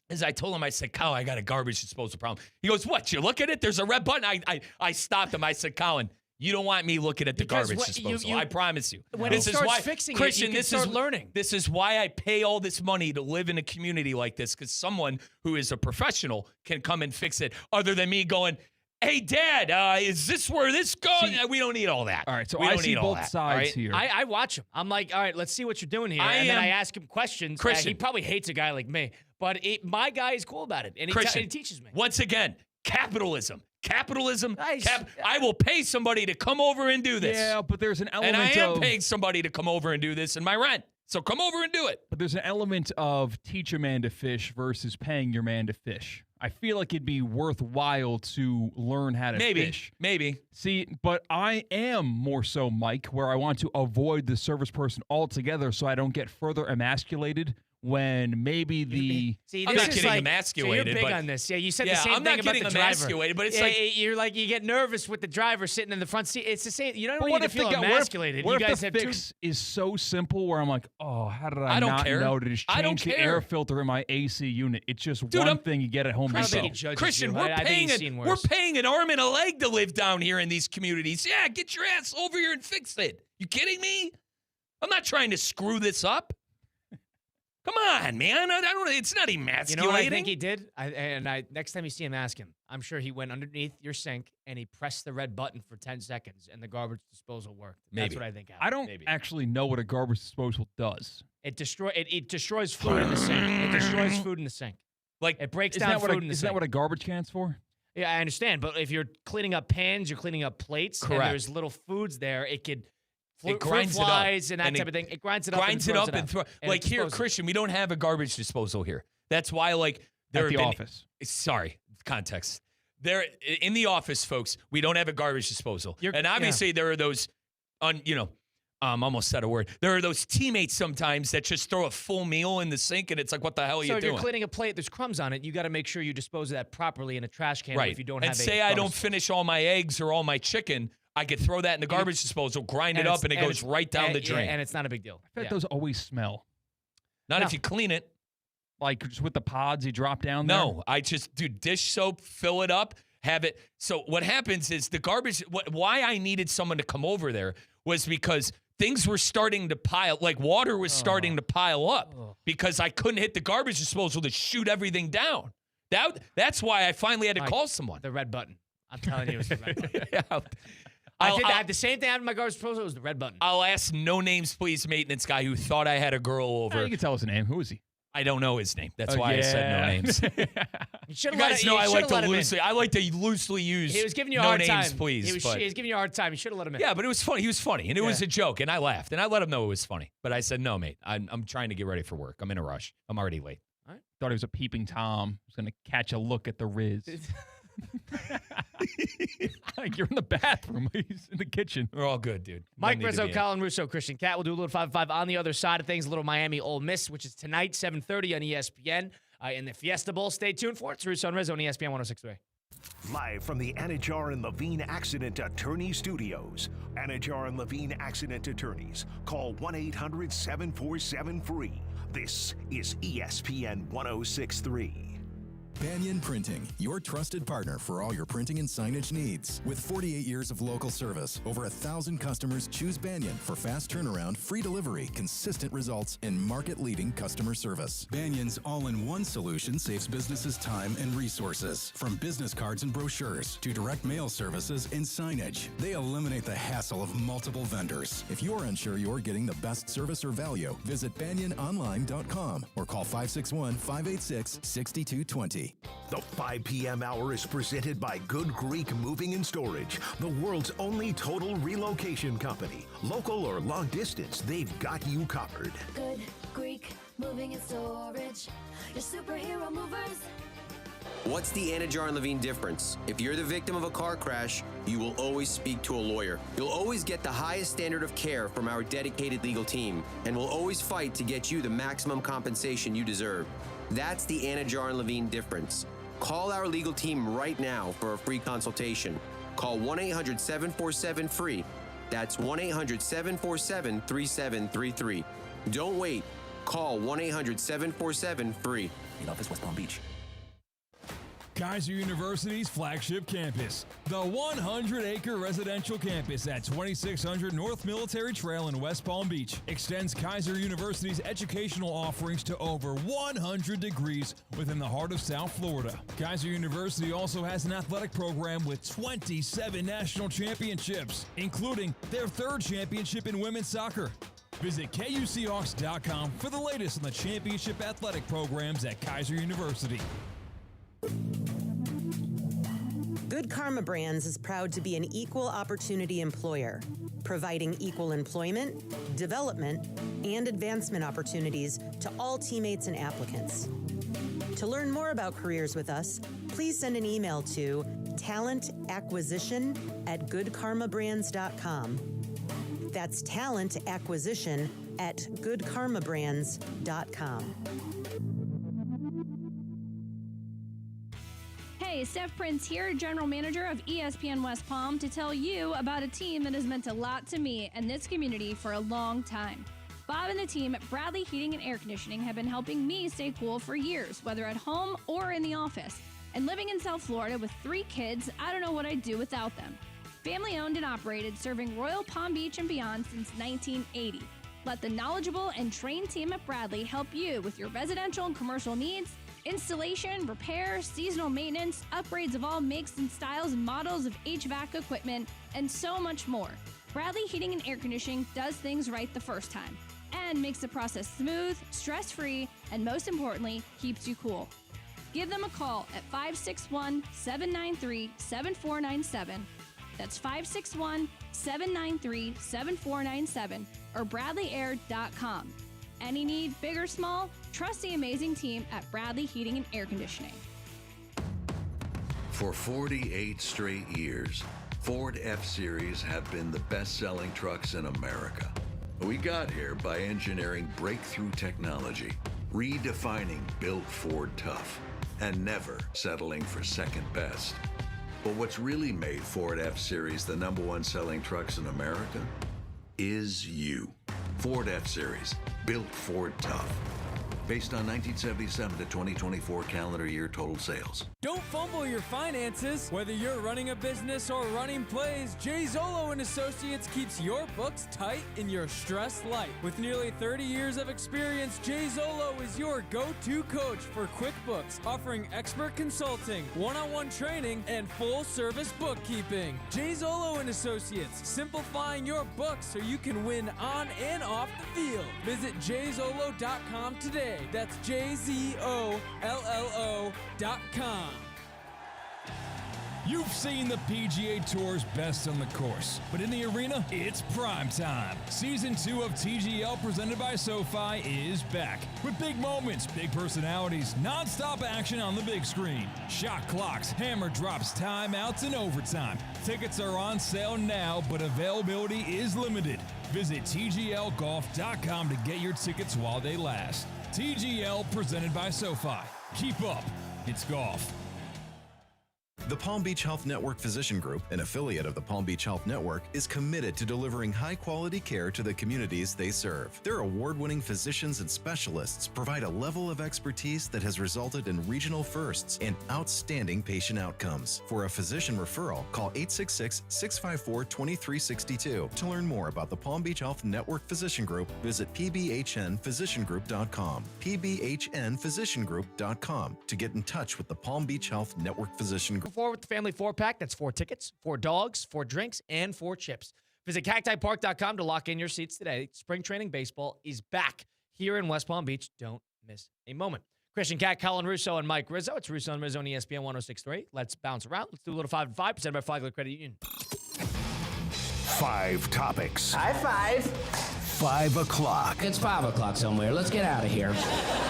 as I told him, I said, Colin, I got a garbage disposal problem. He goes, what? You look at it? There's a red button. I stopped him. I said, Colin, you don't want me looking at the Because garbage what- disposal. you- I promise you. When This he is starts why, fixing Christian, it, you can this start is learning. This is why I pay all this money to live in a community like this, because someone who is a professional can come and fix it, other than me going, hey, Dad, is this where this goes? We don't need all that. All right, so we I don't see need all both that, sides all right? here. I watch him. I'm like, all right, let's see what you're doing here. And then I ask him questions. Christian. He probably hates a guy like me. But my guy is cool about it. And Christian, he teaches me. Once again, capitalism. I will pay somebody to come over and do this. Yeah, but there's an element And I am of paying somebody to come over and do this in my rent. So come over and do it. But there's an element of teach a man to fish versus paying your man to fish. I feel like it'd be worthwhile to learn how to fish. Maybe. See, but I am more so, Mike, where I want to avoid the service person altogether so I don't get further emasculated when maybe the... See, I'm this not is getting like, emasculated. So you're big but on this. Yeah, you said the yeah, same I'm thing not about getting the driver. emasculated, but it's like... You're like, you get nervous with the driver sitting in the front seat. It's the same. You don't But need to feel emasculated. What You if guys the have fix is so simple where I'm like, oh, how did I don't not care. know to just I don't change the care. air filter in my AC unit? It's just Dude, one thing you get at Home I don't think he Depot. judges Christian, you. we're I think paying he's seen we're worse. paying an arm and a leg to live down here in these communities. Yeah, get your ass over here and fix it. You kidding me? I'm not trying to screw this up. Come on, man. I don't. It's not emasculating. You know what I think he did? Next time you see him, ask him. I'm sure he went underneath your sink and he pressed the red button for 10 seconds and the garbage disposal worked. That's Maybe. what I think happened. I don't actually know what a garbage disposal does. It destroys food in the sink. It destroys food in the sink. Like It breaks Isn't down that, food what in the isn't sink. that what a garbage can's for? Yeah, I understand. But if you're cleaning up pans, you're cleaning up plates, Correct. and there's little foods there, it could It grinds it up. flies and that And type it of thing. It grinds it up grinds and it throws up and throw. out. Like it here, disposes. Christian, we don't have a garbage disposal here. That's why, like, there At the have been- office. Sorry, context. There in the office, folks, we don't have a garbage disposal, and obviously there are those, almost said a word. There are those teammates sometimes that just throw a full meal in the sink, and it's like, what the hell are So you if doing? you're cleaning a plate, there's crumbs on it. You got to make sure you dispose of that properly in a trash can. Right. If you don't and have say a I don't garbage finish all my eggs or all my chicken, I could throw that in the garbage disposal, grind it up, and it goes right down the drain. and it's not a big deal. I feel like those always smell. Not No. if you clean it. Like just with the pods you drop down there? No, I just do dish soap, fill it up, have it. So what happens is the garbage, why I needed someone to come over there was because things were starting to pile, like water was starting to pile up because I couldn't hit the garbage disposal to shoot everything down. That's why I finally had to call someone. The red button. I'm telling you, it was the red button. Yeah. I did that. The same thing happened in my garbage disposal. It was the red button. I'll ask no names, please, maintenance guy who thought I had a girl over. You can tell us a name. Who is he? I don't know his name. That's why I said no names. You guys know I like to loosely use. He was giving you a no hard names, time. please. He was giving you a hard time. You should have let him in. Yeah, but it was funny. He was funny, and it was a joke, and I laughed, and I let him know it was funny. But I said, no, mate, I'm trying to get ready for work. I'm in a rush. I'm already late. All right. Thought he was a peeping Tom. Was going to catch a look at the Riz. Mike, you're in the bathroom. He's in the kitchen. We're all good, dude. Mike Rizzo, Colin Russo, Christian Cat. We'll do a little 5-5 on the other side of things. A little Miami Ole Miss, which is tonight, 7:30 on ESPN. In the Fiesta Bowl. Stay tuned for it. It's Russo and Rizzo on ESPN 106.3. Live from the Anajar and Levine Accident Attorney Studios. Anajar and Levine Accident Attorneys. Call 1-800-747-FREE. This is ESPN 106.3. Banyan Printing, your trusted partner for all your printing and signage needs. With 48 years of local service, over 1,000 customers choose Banyan for fast turnaround, free delivery, consistent results, and market-leading customer service. Banyan's all-in-one solution saves businesses time and resources. From business cards and brochures to direct mail services and signage, they eliminate the hassle of multiple vendors. If you're unsure you're getting the best service or value, visit banyanonline.com or call 561-586-6220. The 5 p.m. hour is presented by Good Greek Moving and Storage, the world's only total relocation company. Local or long distance, they've got you covered. Good Greek Moving and Storage, your superhero movers. What's the Anajar and Levine difference? If you're the victim of a car crash, you will always speak to a lawyer. You'll always get the highest standard of care from our dedicated legal team, and we'll always fight to get you the maximum compensation you deserve. That's the Anajar and Levine difference. Call our legal team right now for a free consultation. Call 1-800-747-FREE. That's 1-800-747-3733. Don't wait. Call 1-800-747-FREE. In office, West Palm Beach. Kaiser University's flagship campus, the 100-acre residential campus at 2600 North Military Trail in West Palm Beach, extends Kaiser University's educational offerings to over 100 degrees within the heart of South Florida. Kaiser University also has an athletic program with 27 national championships, including their 3rd championship in women's soccer. Visit KUCHawks.com for the latest on the championship athletic programs at Kaiser University. Good Karma Brands is proud to be an equal opportunity employer, providing equal employment, development, and advancement opportunities to all teammates and applicants. To learn more about careers with us, please send an email to talentacquisition@goodkarmabrands.com. That's talentacquisition@goodkarmabrands.com. Hey, Steph Prince here, General Manager of ESPN West Palm, to tell you about a team that has meant a lot to me and this community for a long time. Bob and the team at Bradley Heating and Air Conditioning have been helping me stay cool for years, whether at home or in the office. And living in South Florida with 3 kids, I don't know what I'd do without them. Family owned and operated, serving Royal Palm Beach and beyond since 1980. Let the knowledgeable and trained team at Bradley help you with your residential and commercial needs, installation, repair, seasonal maintenance, upgrades of all makes and styles and models of HVAC equipment, and so much more. Bradley Heating and Air Conditioning does things right the first time and makes the process smooth, stress-free, and most importantly, keeps you cool. Give them a call at 561-793-7497. That's 561-793-7497 or BradleyAir.com. Any need, big or small, trust the amazing team at Bradley Heating and Air Conditioning. For 48 straight years, Ford F-Series have been the best-selling trucks in America. We got here by engineering breakthrough technology, redefining Built Ford Tough, and never settling for second best. But what's really made Ford F-Series the #1 selling trucks in America is you. Ford F-Series, Built Ford Tough. Based on 1977 to 2024 calendar year total sales. Don't fumble your finances. Whether you're running a business or running plays, Jay Zolo and Associates keeps your books tight in your stressed life. With nearly 30 years of experience, Jay Zolo is your go-to coach for QuickBooks, offering expert consulting, one-on-one training, and full-service bookkeeping. Jay Zolo and Associates, simplifying your books so you can win on and off the field. Visit jzolo.com today. That's JZOLLO.com. You've seen the PGA Tour's best on the course, but in the arena, it's prime time. Season 2 of TGL presented by SoFi is back with big moments, big personalities, nonstop action on the big screen, shot clocks, hammer drops, timeouts, and overtime. Tickets are on sale now, but availability is limited. Visit TGLGolf.com to get your tickets while they last. TGL presented by SoFi. Keep up. It's golf. The Palm Beach Health Network Physician Group, an affiliate of the Palm Beach Health Network, is committed to delivering high-quality care to the communities they serve. Their award-winning physicians and specialists provide a level of expertise that has resulted in regional firsts and outstanding patient outcomes. For a physician referral, call 866-654-2362. To learn more about the Palm Beach Health Network Physician Group, visit pbhnphysiciangroup.com, pbhnphysiciangroup.com, to get in touch with the Palm Beach Health Network Physician Group. With the family 4-pack, that's 4 tickets, 4 dogs, 4 drinks, and 4 chips. Visit cactipark.com to lock in your seats today. Spring training baseball is back here in West Palm Beach. Don't miss a moment. Christian Cat, Colin Russo, and Mike Rizzo. It's Russo and Rizzo on ESPN 106.3. Let's bounce around. Let's do a little 5 and 5 presented by Flagler Credit Union. 5 topics. High five. 5 o'clock. It's 5 o'clock somewhere. Let's get out of here.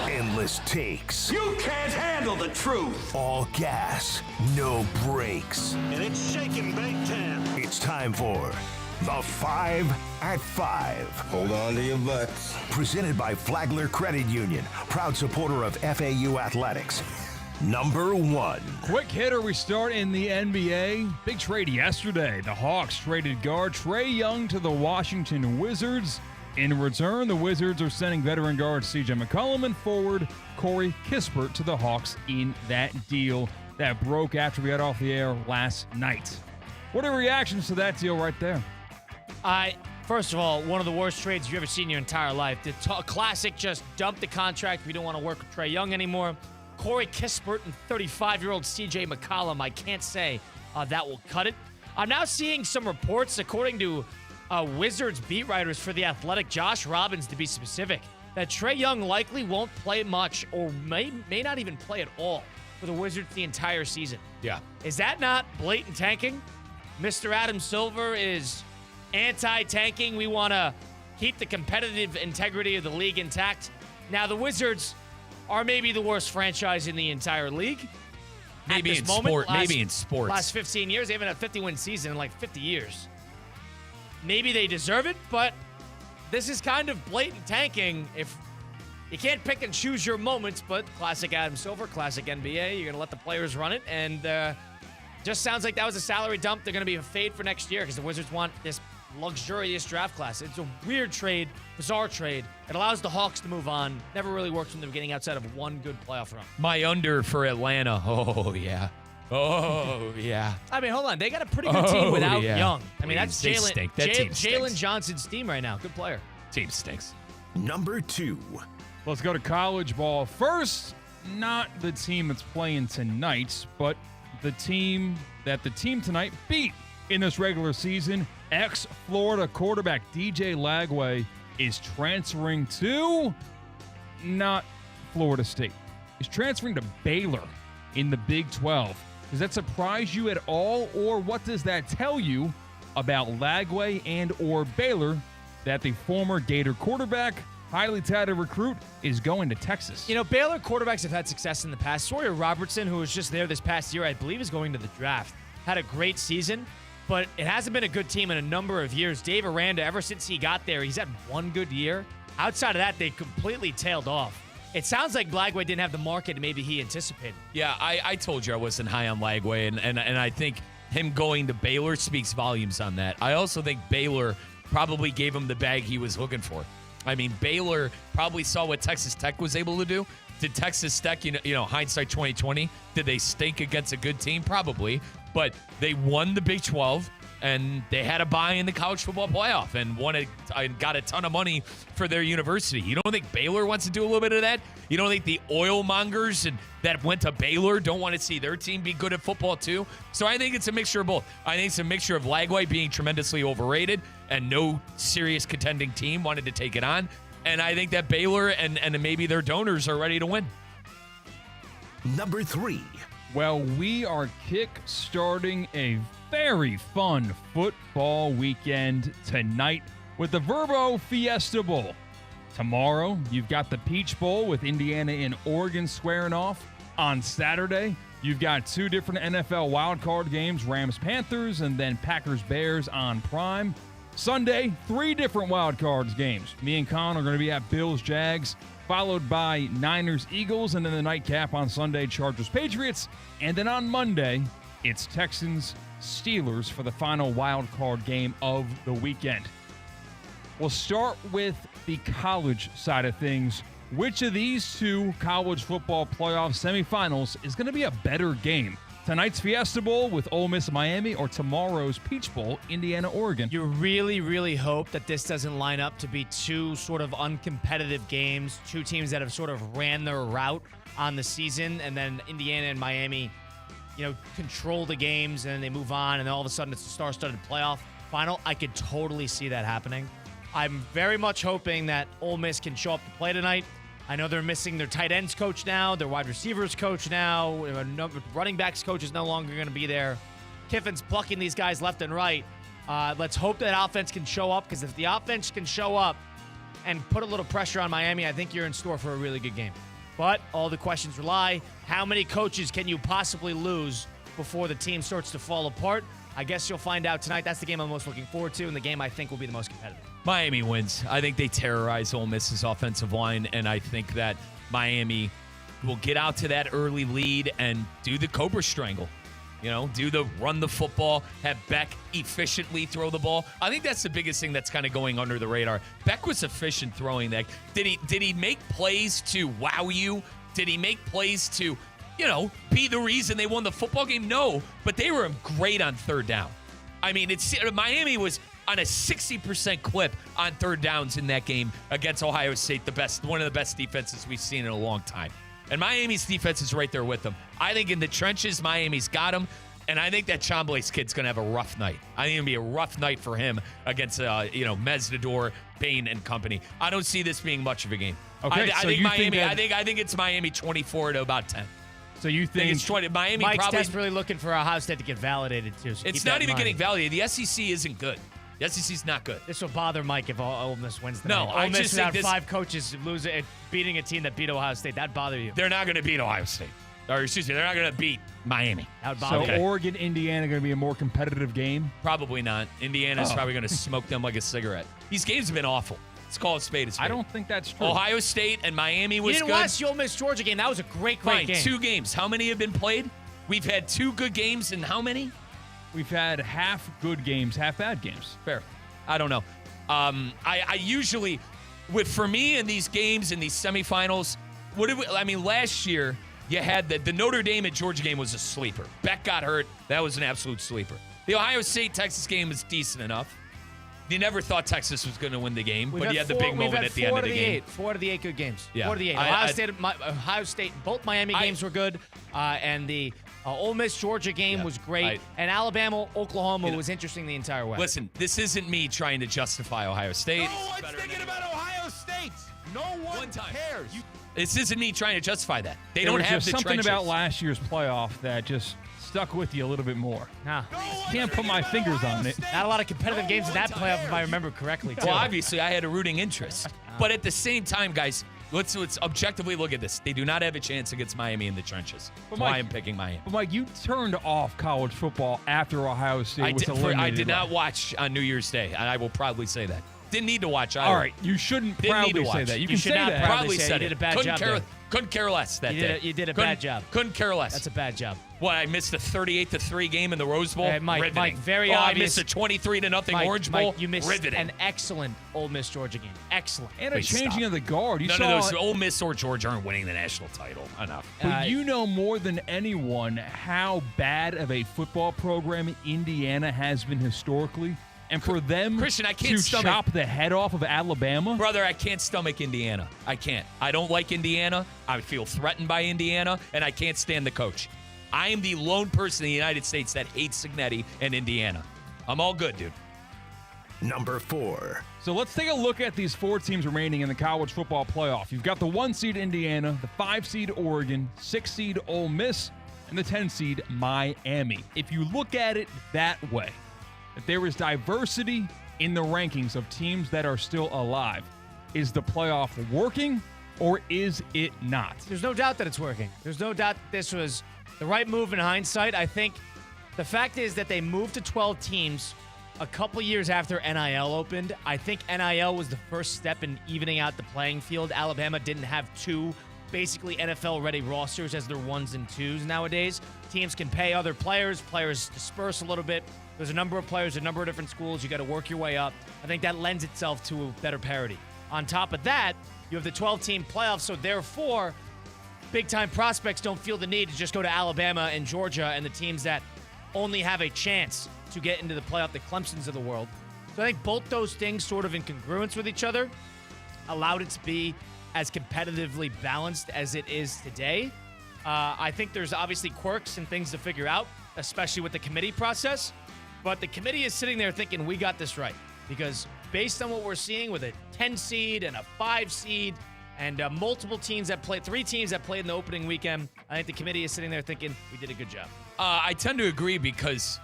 Endless takes. You can't handle the truth. All gas, no brakes. And it's shaking Big Ten. It's time for the 5 at 5. Hold on to your butts. Presented by Flagler Credit Union, proud supporter of FAU athletics. Number 1. Quick hitter, we start in the NBA. Big trade yesterday. The Hawks traded guard Trae Young to the Washington Wizards. In return, the Wizards are sending veteran guard CJ McCollum and forward Corey Kispert to the Hawks in that deal that broke after we got off the air last night. What are your reactions to that deal right there? First of all, one of the worst trades you've ever seen in your entire life. The classic, just dump the contract. We don't want to work with Trae Young anymore. Corey Kispert and 35-year-old CJ McCollum, I can't say that will cut it. I'm now seeing some reports, according to Wizards beat writers for The Athletic, Josh Robbins to be specific, that Trae Young likely won't play much or may not even play at all for the Wizards the entire season. Yeah. Is that not blatant tanking? Mr. Adam Silver is anti-tanking. We want to keep the competitive integrity of the league intact. Now, the Wizards are maybe the worst franchise in the entire league. Maybe in sports. Last 15 years, they haven't had a 50-win season in like 50 years. Maybe they deserve it, but this is kind of blatant tanking. If you can't pick and choose your moments, but classic Adam Silver, classic NBA, you're going to let the players run it, and just sounds like that was a salary dump. They're going to be a fade for next year because the Wizards want this luxurious draft class. It's a weird trade, bizarre trade. It allows the Hawks to move on. Never really worked from the beginning outside of one good playoff run. My under for Atlanta. Oh, yeah. Oh, yeah. I mean, hold on. They got a pretty good team without Young. I mean, that's They stink. That team stinks. Jalen Johnson's team right now. Good player. Team stinks. Number 2. Let's go to college ball. First, not the team that's playing tonight, but the team that the team tonight beat in this regular season. Ex-Florida quarterback DJ Lagway is transferring to not Florida State. He's transferring to Baylor in the Big 12. Does that surprise you at all, or what does that tell you about Lagway and or Baylor that the former Gator quarterback, highly touted recruit, is going to Texas? You know, Baylor quarterbacks have had success in the past. Sawyer Robertson, who was just there this past year, I believe is going to the draft, had a great season, but it hasn't been a good team in a number of years. Dave Aranda, ever since he got there, he's had one good year. Outside of that, they completely tailed off. It sounds like Lagway didn't have the market maybe he anticipated. Yeah, I told you I wasn't high on Lagway, and I think him going to Baylor speaks volumes on that. I also think Baylor probably gave him the bag he was looking for. I mean, Baylor probably saw what Texas Tech was able to do. Did Texas Tech, you know, hindsight 2020, did they stink against a good team? Probably. But they won the Big 12, and they had a bye in the college football playoff and got a ton of money for their university. You don't think Baylor wants to do a little bit of that? You don't think the oil mongers that went to Baylor don't want to see their team be good at football too? So I think it's a mixture of both. I think it's a mixture of Lagway being tremendously overrated and no serious contending team wanted to take it on. And I think that Baylor and maybe their donors are ready to win. Number 3. Well, we are kick-starting a very fun football weekend tonight with the Verbo Fiesta Bowl. Tomorrow, you've got the Peach Bowl with Indiana and Oregon squaring off. On Saturday, you've got two different NFL wildcard games, Rams-Panthers and then Packers-Bears on Prime. Sunday, three different wildcards games. Me and Colin are going to be at Bills-Jags, followed by Niners-Eagles, and then the nightcap on Sunday, Chargers-Patriots. And then on Monday, it's Texans-Steelers for the final wildcard game of the weekend. We'll start with the college side of things. Which of these two college football playoff semifinals is going to be a better game? Tonight's Fiesta Bowl with Ole Miss Miami or tomorrow's Peach Bowl, Indiana, Oregon? You really, really hope that this doesn't line up to be two sort of uncompetitive games, two teams that have sort of ran their route on the season, and then Indiana and Miami, control the games, and then they move on, and then all of a sudden it's a star-studded playoff final. I could totally see that happening. I'm very much hoping that Ole Miss can show up to play tonight. I know they're missing their tight ends coach now, their wide receivers coach now, running backs coach is no longer going to be there. Kiffin's plucking these guys left and right. Let's hope that offense can show up, because if the offense can show up and put a little pressure on Miami, I think you're in store for a really good game. But all the questions rely, how many coaches can you possibly lose before the team starts to fall apart? I guess you'll find out tonight. That's the game I'm most looking forward to, and the game I think will be the most competitive. Miami wins. I think they terrorize Ole Miss's offensive line, and I think that Miami will get out to that early lead and do the Cobra Strangle. Do the run the football, have Beck efficiently throw the ball. I think that's the biggest thing that's kind of going under the radar. Beck was efficient throwing that. Did he make plays to wow you? Did he make plays to, be the reason they won the football game? No, but they were great on third down. I mean, Miami was on a 60% clip on third downs in that game against Ohio State, one of the best defenses we've seen in a long time. And Miami's defense is right there with them. I think in the trenches, Miami's got them, and I think that Chamblé's kid's going to have a rough night. I think it'll be a rough night for him against, Mesdador, Payne, and company. I don't see this being much of a game. Okay, I think Miami. I think it's Miami 24 to about 10. So you think it's 20? Miami Mike's probably desperately looking for Ohio State to get validated too. So it's not even getting validated. The SEC isn't good. The SEC's not good. This will bother Mike if Ole Miss wins the night. I Ole Miss just think without five coaches beating a team that beat Ohio State. That'd bother you. They're not going to beat Ohio State. Or excuse me, they're not going to beat Miami. That would bother you. Oregon, Indiana going to be a more competitive game? Probably not. Indiana's probably going to smoke them like a cigarette. These games have been awful. Let's call it spade a spade. I don't think that's true. Ohio State and Miami was good. You didn't watch the Ole Miss Georgia game. That was a great game. Two games. How many have been played? We've had two good games, and how many? We've had half good games, half bad games. Fair. I don't know. I usually, for me in these games, in these semifinals, last year, you had the Notre Dame at Georgia game was a sleeper. Beck got hurt. That was an absolute sleeper. The Ohio State-Texas game was decent enough. You never thought Texas was going to win the game, but you had the big moment at the end of the game. 4 out of the 8 good games. Yeah. 4 out of the 8. Ohio State, both Miami games were good, and the Ole Miss Georgia game was great, and Alabama Oklahoma was interesting the entire way. Listen, this isn't me trying to justify Ohio State. No one's thinking about Ohio State. No one cares. This isn't me trying to justify that. They don't have the something trenches. about last year's playoff that just stuck with you a little bit more. Can't put my fingers on it. Not a lot of competitive games in that playoff, if I remember correctly, too. Well, obviously, I had a rooting interest. But at the same time, guys, let's objectively look at this. They do not have a chance against Miami in the trenches. That's why I'm picking Miami. But, Mike, you turned off college football after Ohio State was eliminated. I did not watch on New Year's Day, and I will proudly say that. Didn't need to watch either. All right, you shouldn't proudly say that. You can should say not that. proudly say you did a bad job. Couldn't care less that day. You did a bad job. Couldn't care less. That's a bad job. What, I missed a 38-3 game in the Rose Bowl? Mike, very obvious. I missed a 23-0 Orange Bowl? Mike, you missed Riveting. an excellent Ole Miss Georgia game. Excellent. And a changing of the guard. None of those Ole Miss or Georgia aren't winning the national title. Enough. But you know more than anyone how bad of a football program Indiana has been historically. And for them Christian, I can't to chop the head off of Alabama? Brother, I can't stomach Indiana. I can't. I don't like Indiana. I feel threatened by Indiana, and I can't stand the coach. I am the lone person in the United States that hates Signetti and Indiana. I'm all good, dude. Number 4. So let's take a look at these 4 teams remaining in the college football playoff. You've got the 1 seed Indiana, the 5 seed Oregon, 6 seed Ole Miss, and the 10 seed Miami. If you look at it that way, that there is diversity in the rankings of teams that are still alive, is the playoff working or is it not? There's no doubt that it's working. There's no doubt that this was the right move in hindsight. I think the fact is that they moved to 12 teams a couple years after NIL opened. I think NIL was the first step in evening out the playing field. Alabama didn't have two basically NFL-ready rosters as their ones and twos nowadays. Teams can pay other players. Players disperse a little bit. There's a number of players, a number of different schools. You got to work your way up. I think that lends itself to a better parity. On top of that, you have the 12-team playoffs, so therefore, big-time prospects don't feel the need to just go to Alabama and Georgia and the teams that only have a chance to get into the playoff, the Clemsons of the world. So I think both those things sort of in congruence with each other allowed it to be as competitively balanced as it is today. I think there's obviously quirks and things to figure out, especially with the committee process. But the committee is sitting there thinking, we got this right. Because based on what we're seeing with a 10 seed and a 5 seed and multiple teams that played, 3 teams that played in the opening weekend, I think the committee is sitting there thinking, we did a good job. I tend to agree because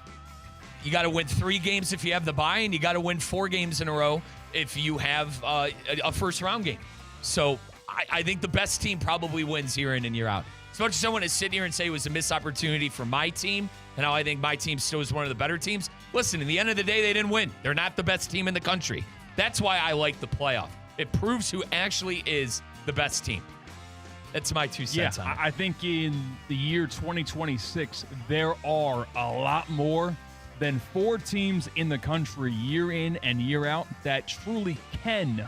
you got to win 3 games if you have the bye, and you got to win 4 games in a row if you have a first-round game. So I think the best team probably wins year in and year out. As much as I want to sit here and say it was a missed opportunity for my team, and how I think my team still is one of the better teams, listen, at the end of the day, they didn't win. They're not the best team in the country. That's why I like the playoff. It proves who actually is the best team. That's my 2 cents on it. I think in the year 2026, there are a lot more than 4 teams in the country year in and year out that truly can,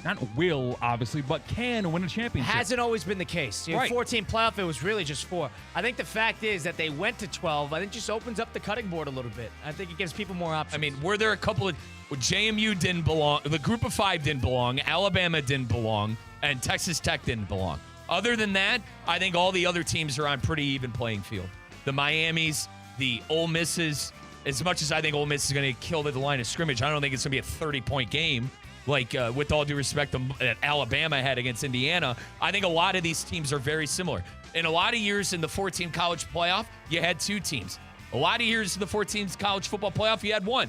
not will, obviously, but can win a championship. Hasn't always been the case. You know, Right. 14 playoff, it was really just 4. I think the fact is that they went to 12. I think just opens up the cutting board a little bit. I think it gives people more options. I mean, were there a couple of JMU didn't belong, the group of 5 didn't belong, Alabama didn't belong, and Texas Tech didn't belong. Other than that, I think all the other teams are on pretty even playing field. The Miamis, the Ole Misses, as much as I think Ole Miss is going to get killed at the line of scrimmage, I don't think it's going to be a 30-point game. Like, with all due respect, that Alabama had against Indiana. I think a lot of these teams are very similar. In a lot of years in the 4-team college playoff, you had 2 teams. A lot of years in the 4-team college football playoff, you had 1.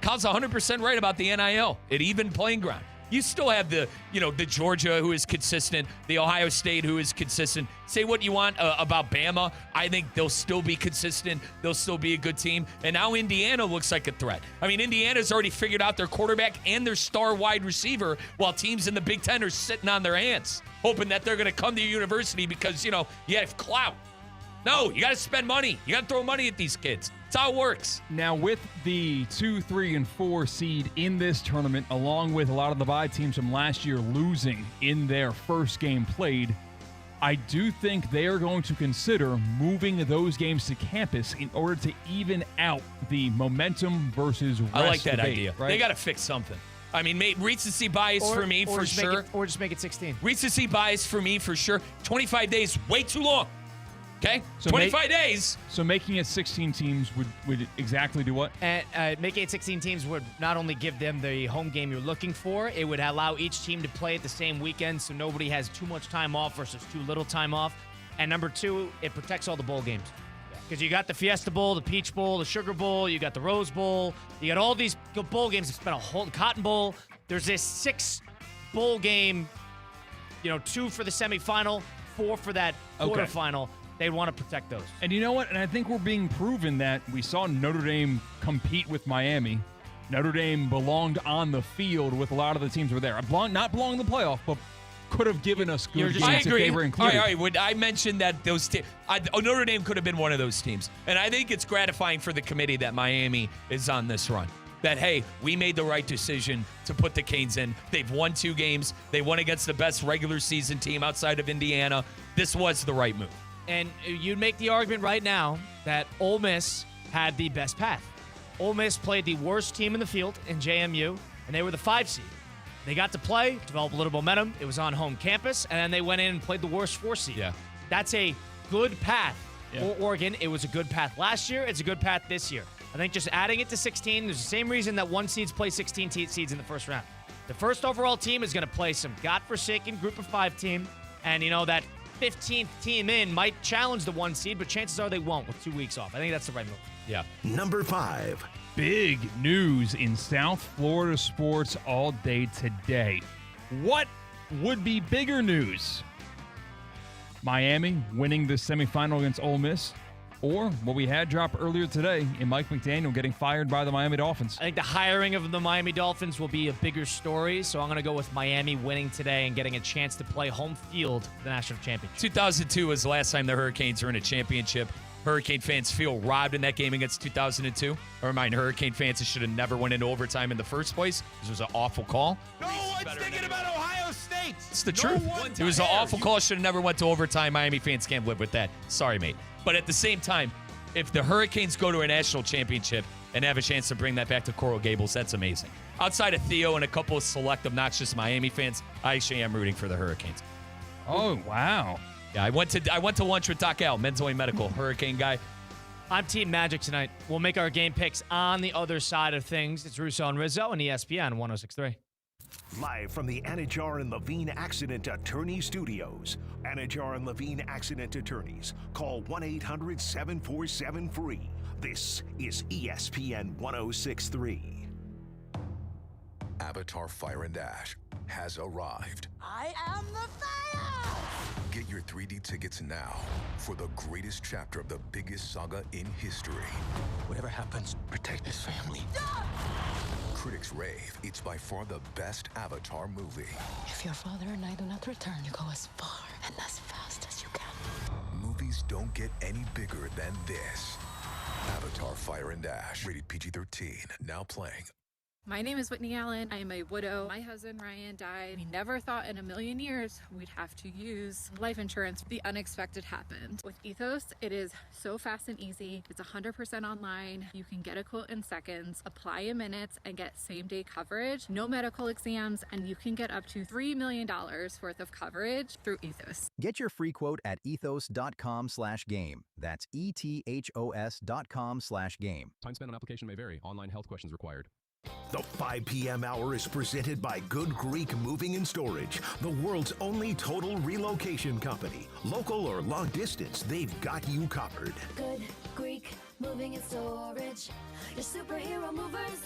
Kyle's 100% right about the NIL. At even playing ground. You still have the Georgia who is consistent, the Ohio State who is consistent. Say what you want about Bama. I think they'll still be consistent. They'll still be a good team. And now Indiana looks like a threat. I mean, Indiana's already figured out their quarterback and their star wide receiver, while teams in the Big Ten are sitting on their hands, hoping that they're going to come to your university because, you have clout. No, you got to spend money. You got to throw money at these kids. That's how it works. Now, with the 2, 3, and 4 seed in this tournament, along with a lot of the bye teams from last year losing in their first game played, I do think they are going to consider moving those games to campus in order to even out the momentum versus rest I like that debate, idea. right? They got to fix something. I mean, recency bias for me, for sure. Or just make it 16. Recency bias for me, for sure. 25 days, way too long. Okay? So 25 days. So making it 16 teams would exactly do what? And making it 16 teams would not only give them the home game you're looking for, it would allow each team to play at the same weekend so nobody has too much time off versus too little time off. And number 2, it protects all the bowl games. Because you got the Fiesta Bowl, the Peach Bowl, the Sugar Bowl, you got the Rose Bowl, you got all these bowl games. It's been a whole Cotton Bowl. There's this 6 bowl game, 2 for the semifinal, 4 for that quarterfinal. They'd want to protect those. And you know what? And I think we're being proven that we saw Notre Dame compete with Miami. Notre Dame belonged on the field with a lot of the teams who were there. Not belonged in the playoff, but could have given us good games if they were included. All right. When I mentioned that those teams, Notre Dame could have been one of those teams. And I think it's gratifying for the committee that Miami is on this run. That, hey, we made the right decision to put the Canes in. They've won 2 games. They won against the best regular season team outside of Indiana. This was the right move. And you'd make the argument right now that Ole Miss had the best path. Ole Miss played the worst team in the field in JMU, and they were the 5 seed. They got to play, develop a little momentum. It was on home campus, and then they went in and played the worst 4 seed. Yeah. That's a good path for Oregon. It was a good path last year. It's a good path this year. I think just adding it to 16, there's the same reason that 1 seeds play 16 seeds in the first round. The first overall team is going to play some godforsaken group of 5 team, and that 15th team in might challenge the 1 seed, but chances are they won't with 2 weeks off. I think that's the right move. Yeah. Number 5. Big news in South Florida sports all day today. What would be bigger news? Miami winning the semifinal against Ole Miss, or what we had drop earlier today in Mike McDaniel getting fired by the Miami Dolphins? I think the hiring of the Miami Dolphins will be a bigger story, so I'm going to go with Miami winning today and getting a chance to play home field for the national championship. 2002 was the last time the Hurricanes were in a championship. Hurricane fans feel robbed in that game against 2002. I remind Hurricane fans it should have never went into overtime in the first place. This was an awful call. No one's thinking about Ohio State. It's the truth. It was an awful call. Should have never went to overtime. Miami fans can't live with that. Sorry, mate. But at the same time, if the Hurricanes go to a national championship and have a chance to bring that back to Coral Gables, that's amazing. Outside of Theo and a couple of select obnoxious Miami fans, I actually am rooting for the Hurricanes. Oh, wow. Yeah, I went to lunch with Doc Al, Men's Only Medical, Hurricane guy. I'm Team Magic tonight. We'll make our game picks on the other side of things. It's Russo and Rizzo and ESPN 106.3. Live from the Anajar and Levine Accident Attorney Studios. Anajar and Levine Accident Attorneys. Call 1-800-747-FREE. This is ESPN 106.3. Avatar Fire and Ash has arrived. I am the fire! Get your 3D tickets now for the greatest chapter of the biggest saga in history. Whatever happens, protect his family. Critics rave it's by far the best Avatar movie. If your father and I do not return, you go as far and as fast as you can. Movies don't get any bigger than this. Avatar Fire and Ash, rated PG-13, now playing. My name is Whitney Allen. I am a widow. My husband Ryan died. We never thought in a million years we'd have to use life insurance. The unexpected happened. With Ethos, it is so fast and easy. It's 100% online. You can get a quote in seconds, apply in minutes, and get same-day coverage. No medical exams, and you can get up to $3 million worth of coverage through Ethos. Get your free quote at ethos.com/game. That's ETHOS.com/game. Time spent on application may vary. Online health questions required. The 5 p.m. hour is presented by Good Greek Moving and Storage, the world's only total relocation company. Local or long distance, they've got you covered. Good Greek Moving and Storage. Your superhero movers.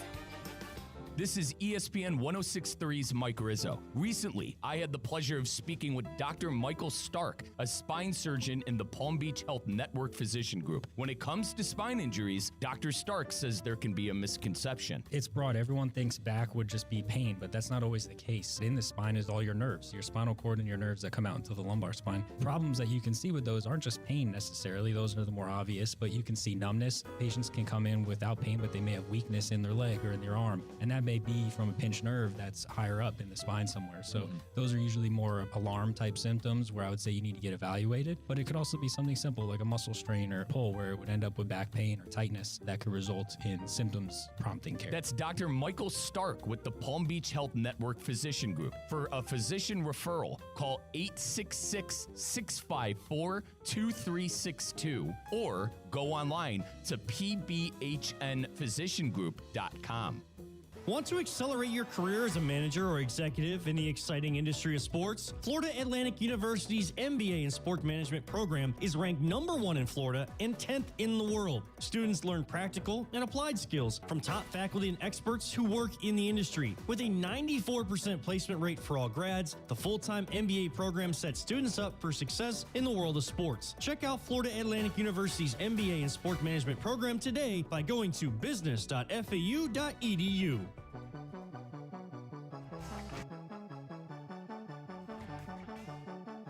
This is ESPN 106.3's Mike Rizzo. Recently, I had the pleasure of speaking with Dr. Michael Stark, a spine surgeon in the Palm Beach Health Network Physician Group. When it comes to spine injuries, Dr. Stark says there can be a misconception. It's broad. Everyone thinks back would just be pain, but that's not always the case. In the spine is all your nerves, your spinal cord and your nerves that come out into the lumbar spine. Problems that you can see with those aren't just pain necessarily. Those are the more obvious, but you can see numbness. Patients can come in without pain, but they may have weakness in their leg or in their arm, and that may be from a pinched nerve that's higher up in the spine somewhere. So those are usually more alarm type symptoms where I would say you need to get evaluated, but it could also be something simple like a muscle strain or pull where it would end up with back pain or tightness that could result in symptoms prompting care. That's Dr. Michael Stark with the Palm Beach Health Network Physician Group. For a physician referral, call 866-654-2362 or go online to pbhnphysiciangroup.com. Want to accelerate your career as a manager or executive in the exciting industry of sports? Florida Atlantic University's MBA in Sport Management program is ranked #1 in Florida and 10th in the world. Students learn practical and applied skills from top faculty and experts who work in the industry. With a 94% placement rate for all grads, the full-time MBA program sets students up for success in the world of sports. Check out Florida Atlantic University's MBA in Sport Management program today by going to business.fau.edu.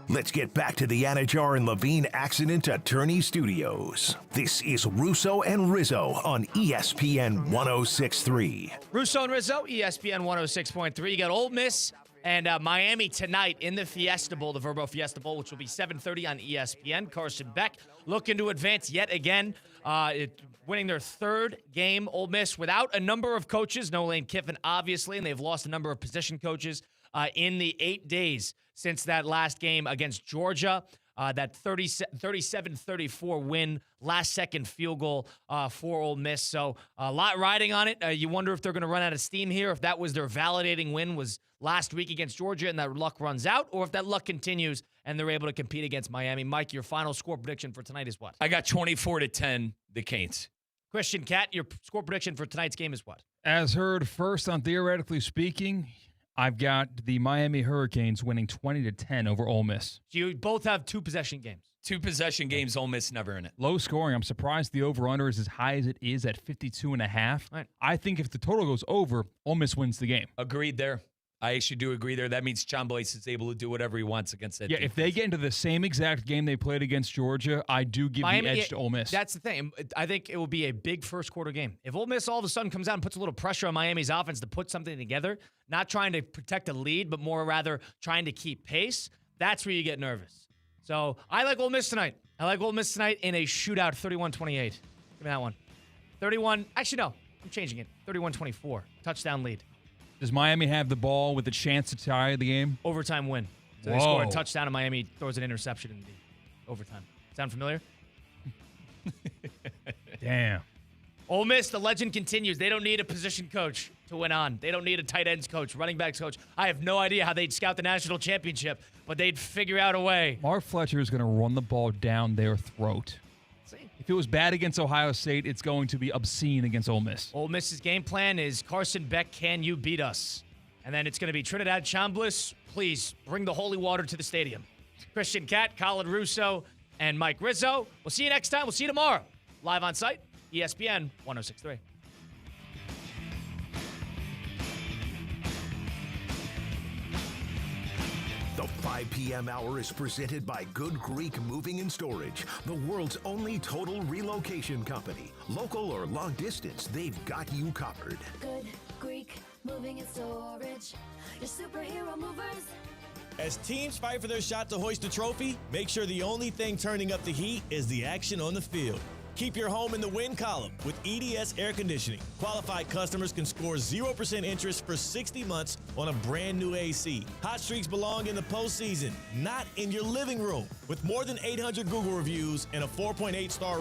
Let's get back to the Anajar and Levine Accident Attorney Studios. This is Russo and Rizzo on ESPN 106.3. Russo and Rizzo, ESPN 106.3. You got Ole Miss and Miami tonight in the Fiesta Bowl, the Verbo Fiesta Bowl, which will be 7:30 on ESPN. Carson Beck looking to advance yet again, winning their third game. Ole Miss without a number of coaches, no Lane Kiffin, obviously, and they've lost a number of position coaches in the 8 days since that last game against Georgia. that 37-34 win, last-second field goal for Ole Miss. So a lot riding on it. You wonder if they're going to run out of steam here, if that was their validating win was last week against Georgia and that luck runs out, or if that luck continues and they're able to compete against Miami. Mike, your final score prediction for tonight is what? I got 24-10, the Canes. Christian Cat, your score prediction for tonight's game is what? As heard first on Theoretically Speaking, I've got the Miami Hurricanes winning 20-10 over Ole Miss. So you both have two-possession games. Two-possession games, Ole Miss never in it. Low scoring. I'm surprised the over-under is as high as it is at 52.5. Right. I think if the total goes over, Ole Miss wins the game. Agreed there. I actually do agree there. That means John Blaze is able to do whatever he wants against that defense. If they get into the same exact game they played against Georgia, I do give Miami, the edge to Ole Miss. That's the thing. I think it will be a big first-quarter game. If Ole Miss all of a sudden comes out and puts a little pressure on Miami's offense to put something together, not trying to protect a lead, but more rather trying to keep pace, that's where you get nervous. So I like Ole Miss tonight. I like Ole Miss tonight in a shootout, 31-28. Give me that one. 31. Actually, no. I'm changing it. 31-24. Touchdown lead. Does Miami have the ball with a chance to tie the game? Overtime win. So they score a touchdown and Miami throws an interception in the overtime. Sound familiar? Damn. Ole Miss, the legend continues. They don't need a position coach to win on. They don't need a tight ends coach, running backs coach. I have no idea how they'd scout the national championship, but they'd figure out a way. Mark Fletcher is going to run the ball down their throat. If it was bad against Ohio State, it's going to be obscene against Ole Miss. Ole Miss's game plan is Carson Beck, can you beat us? And then it's going to be Trinidad Chambliss, please bring the holy water to the stadium. Christian Cat, Colin Russo, and Mike Rizzo. We'll see you next time. We'll see you tomorrow. Live on site, ESPN 106.3. The 5 p.m. hour is presented by Good Greek Moving and Storage, the world's only total relocation company. Local or long distance, they've got you covered. Good Greek Moving and Storage. Your superhero movers. As teams fight for their shot to hoist the trophy, make sure the only thing turning up the heat is the action on the field. Keep your home in the win column with EDS Air Conditioning. Qualified customers can score 0% interest for 60 months on a brand new AC. Hot streaks belong in the postseason, not in your living room. With more than 800 Google reviews and a 4.8 star rating,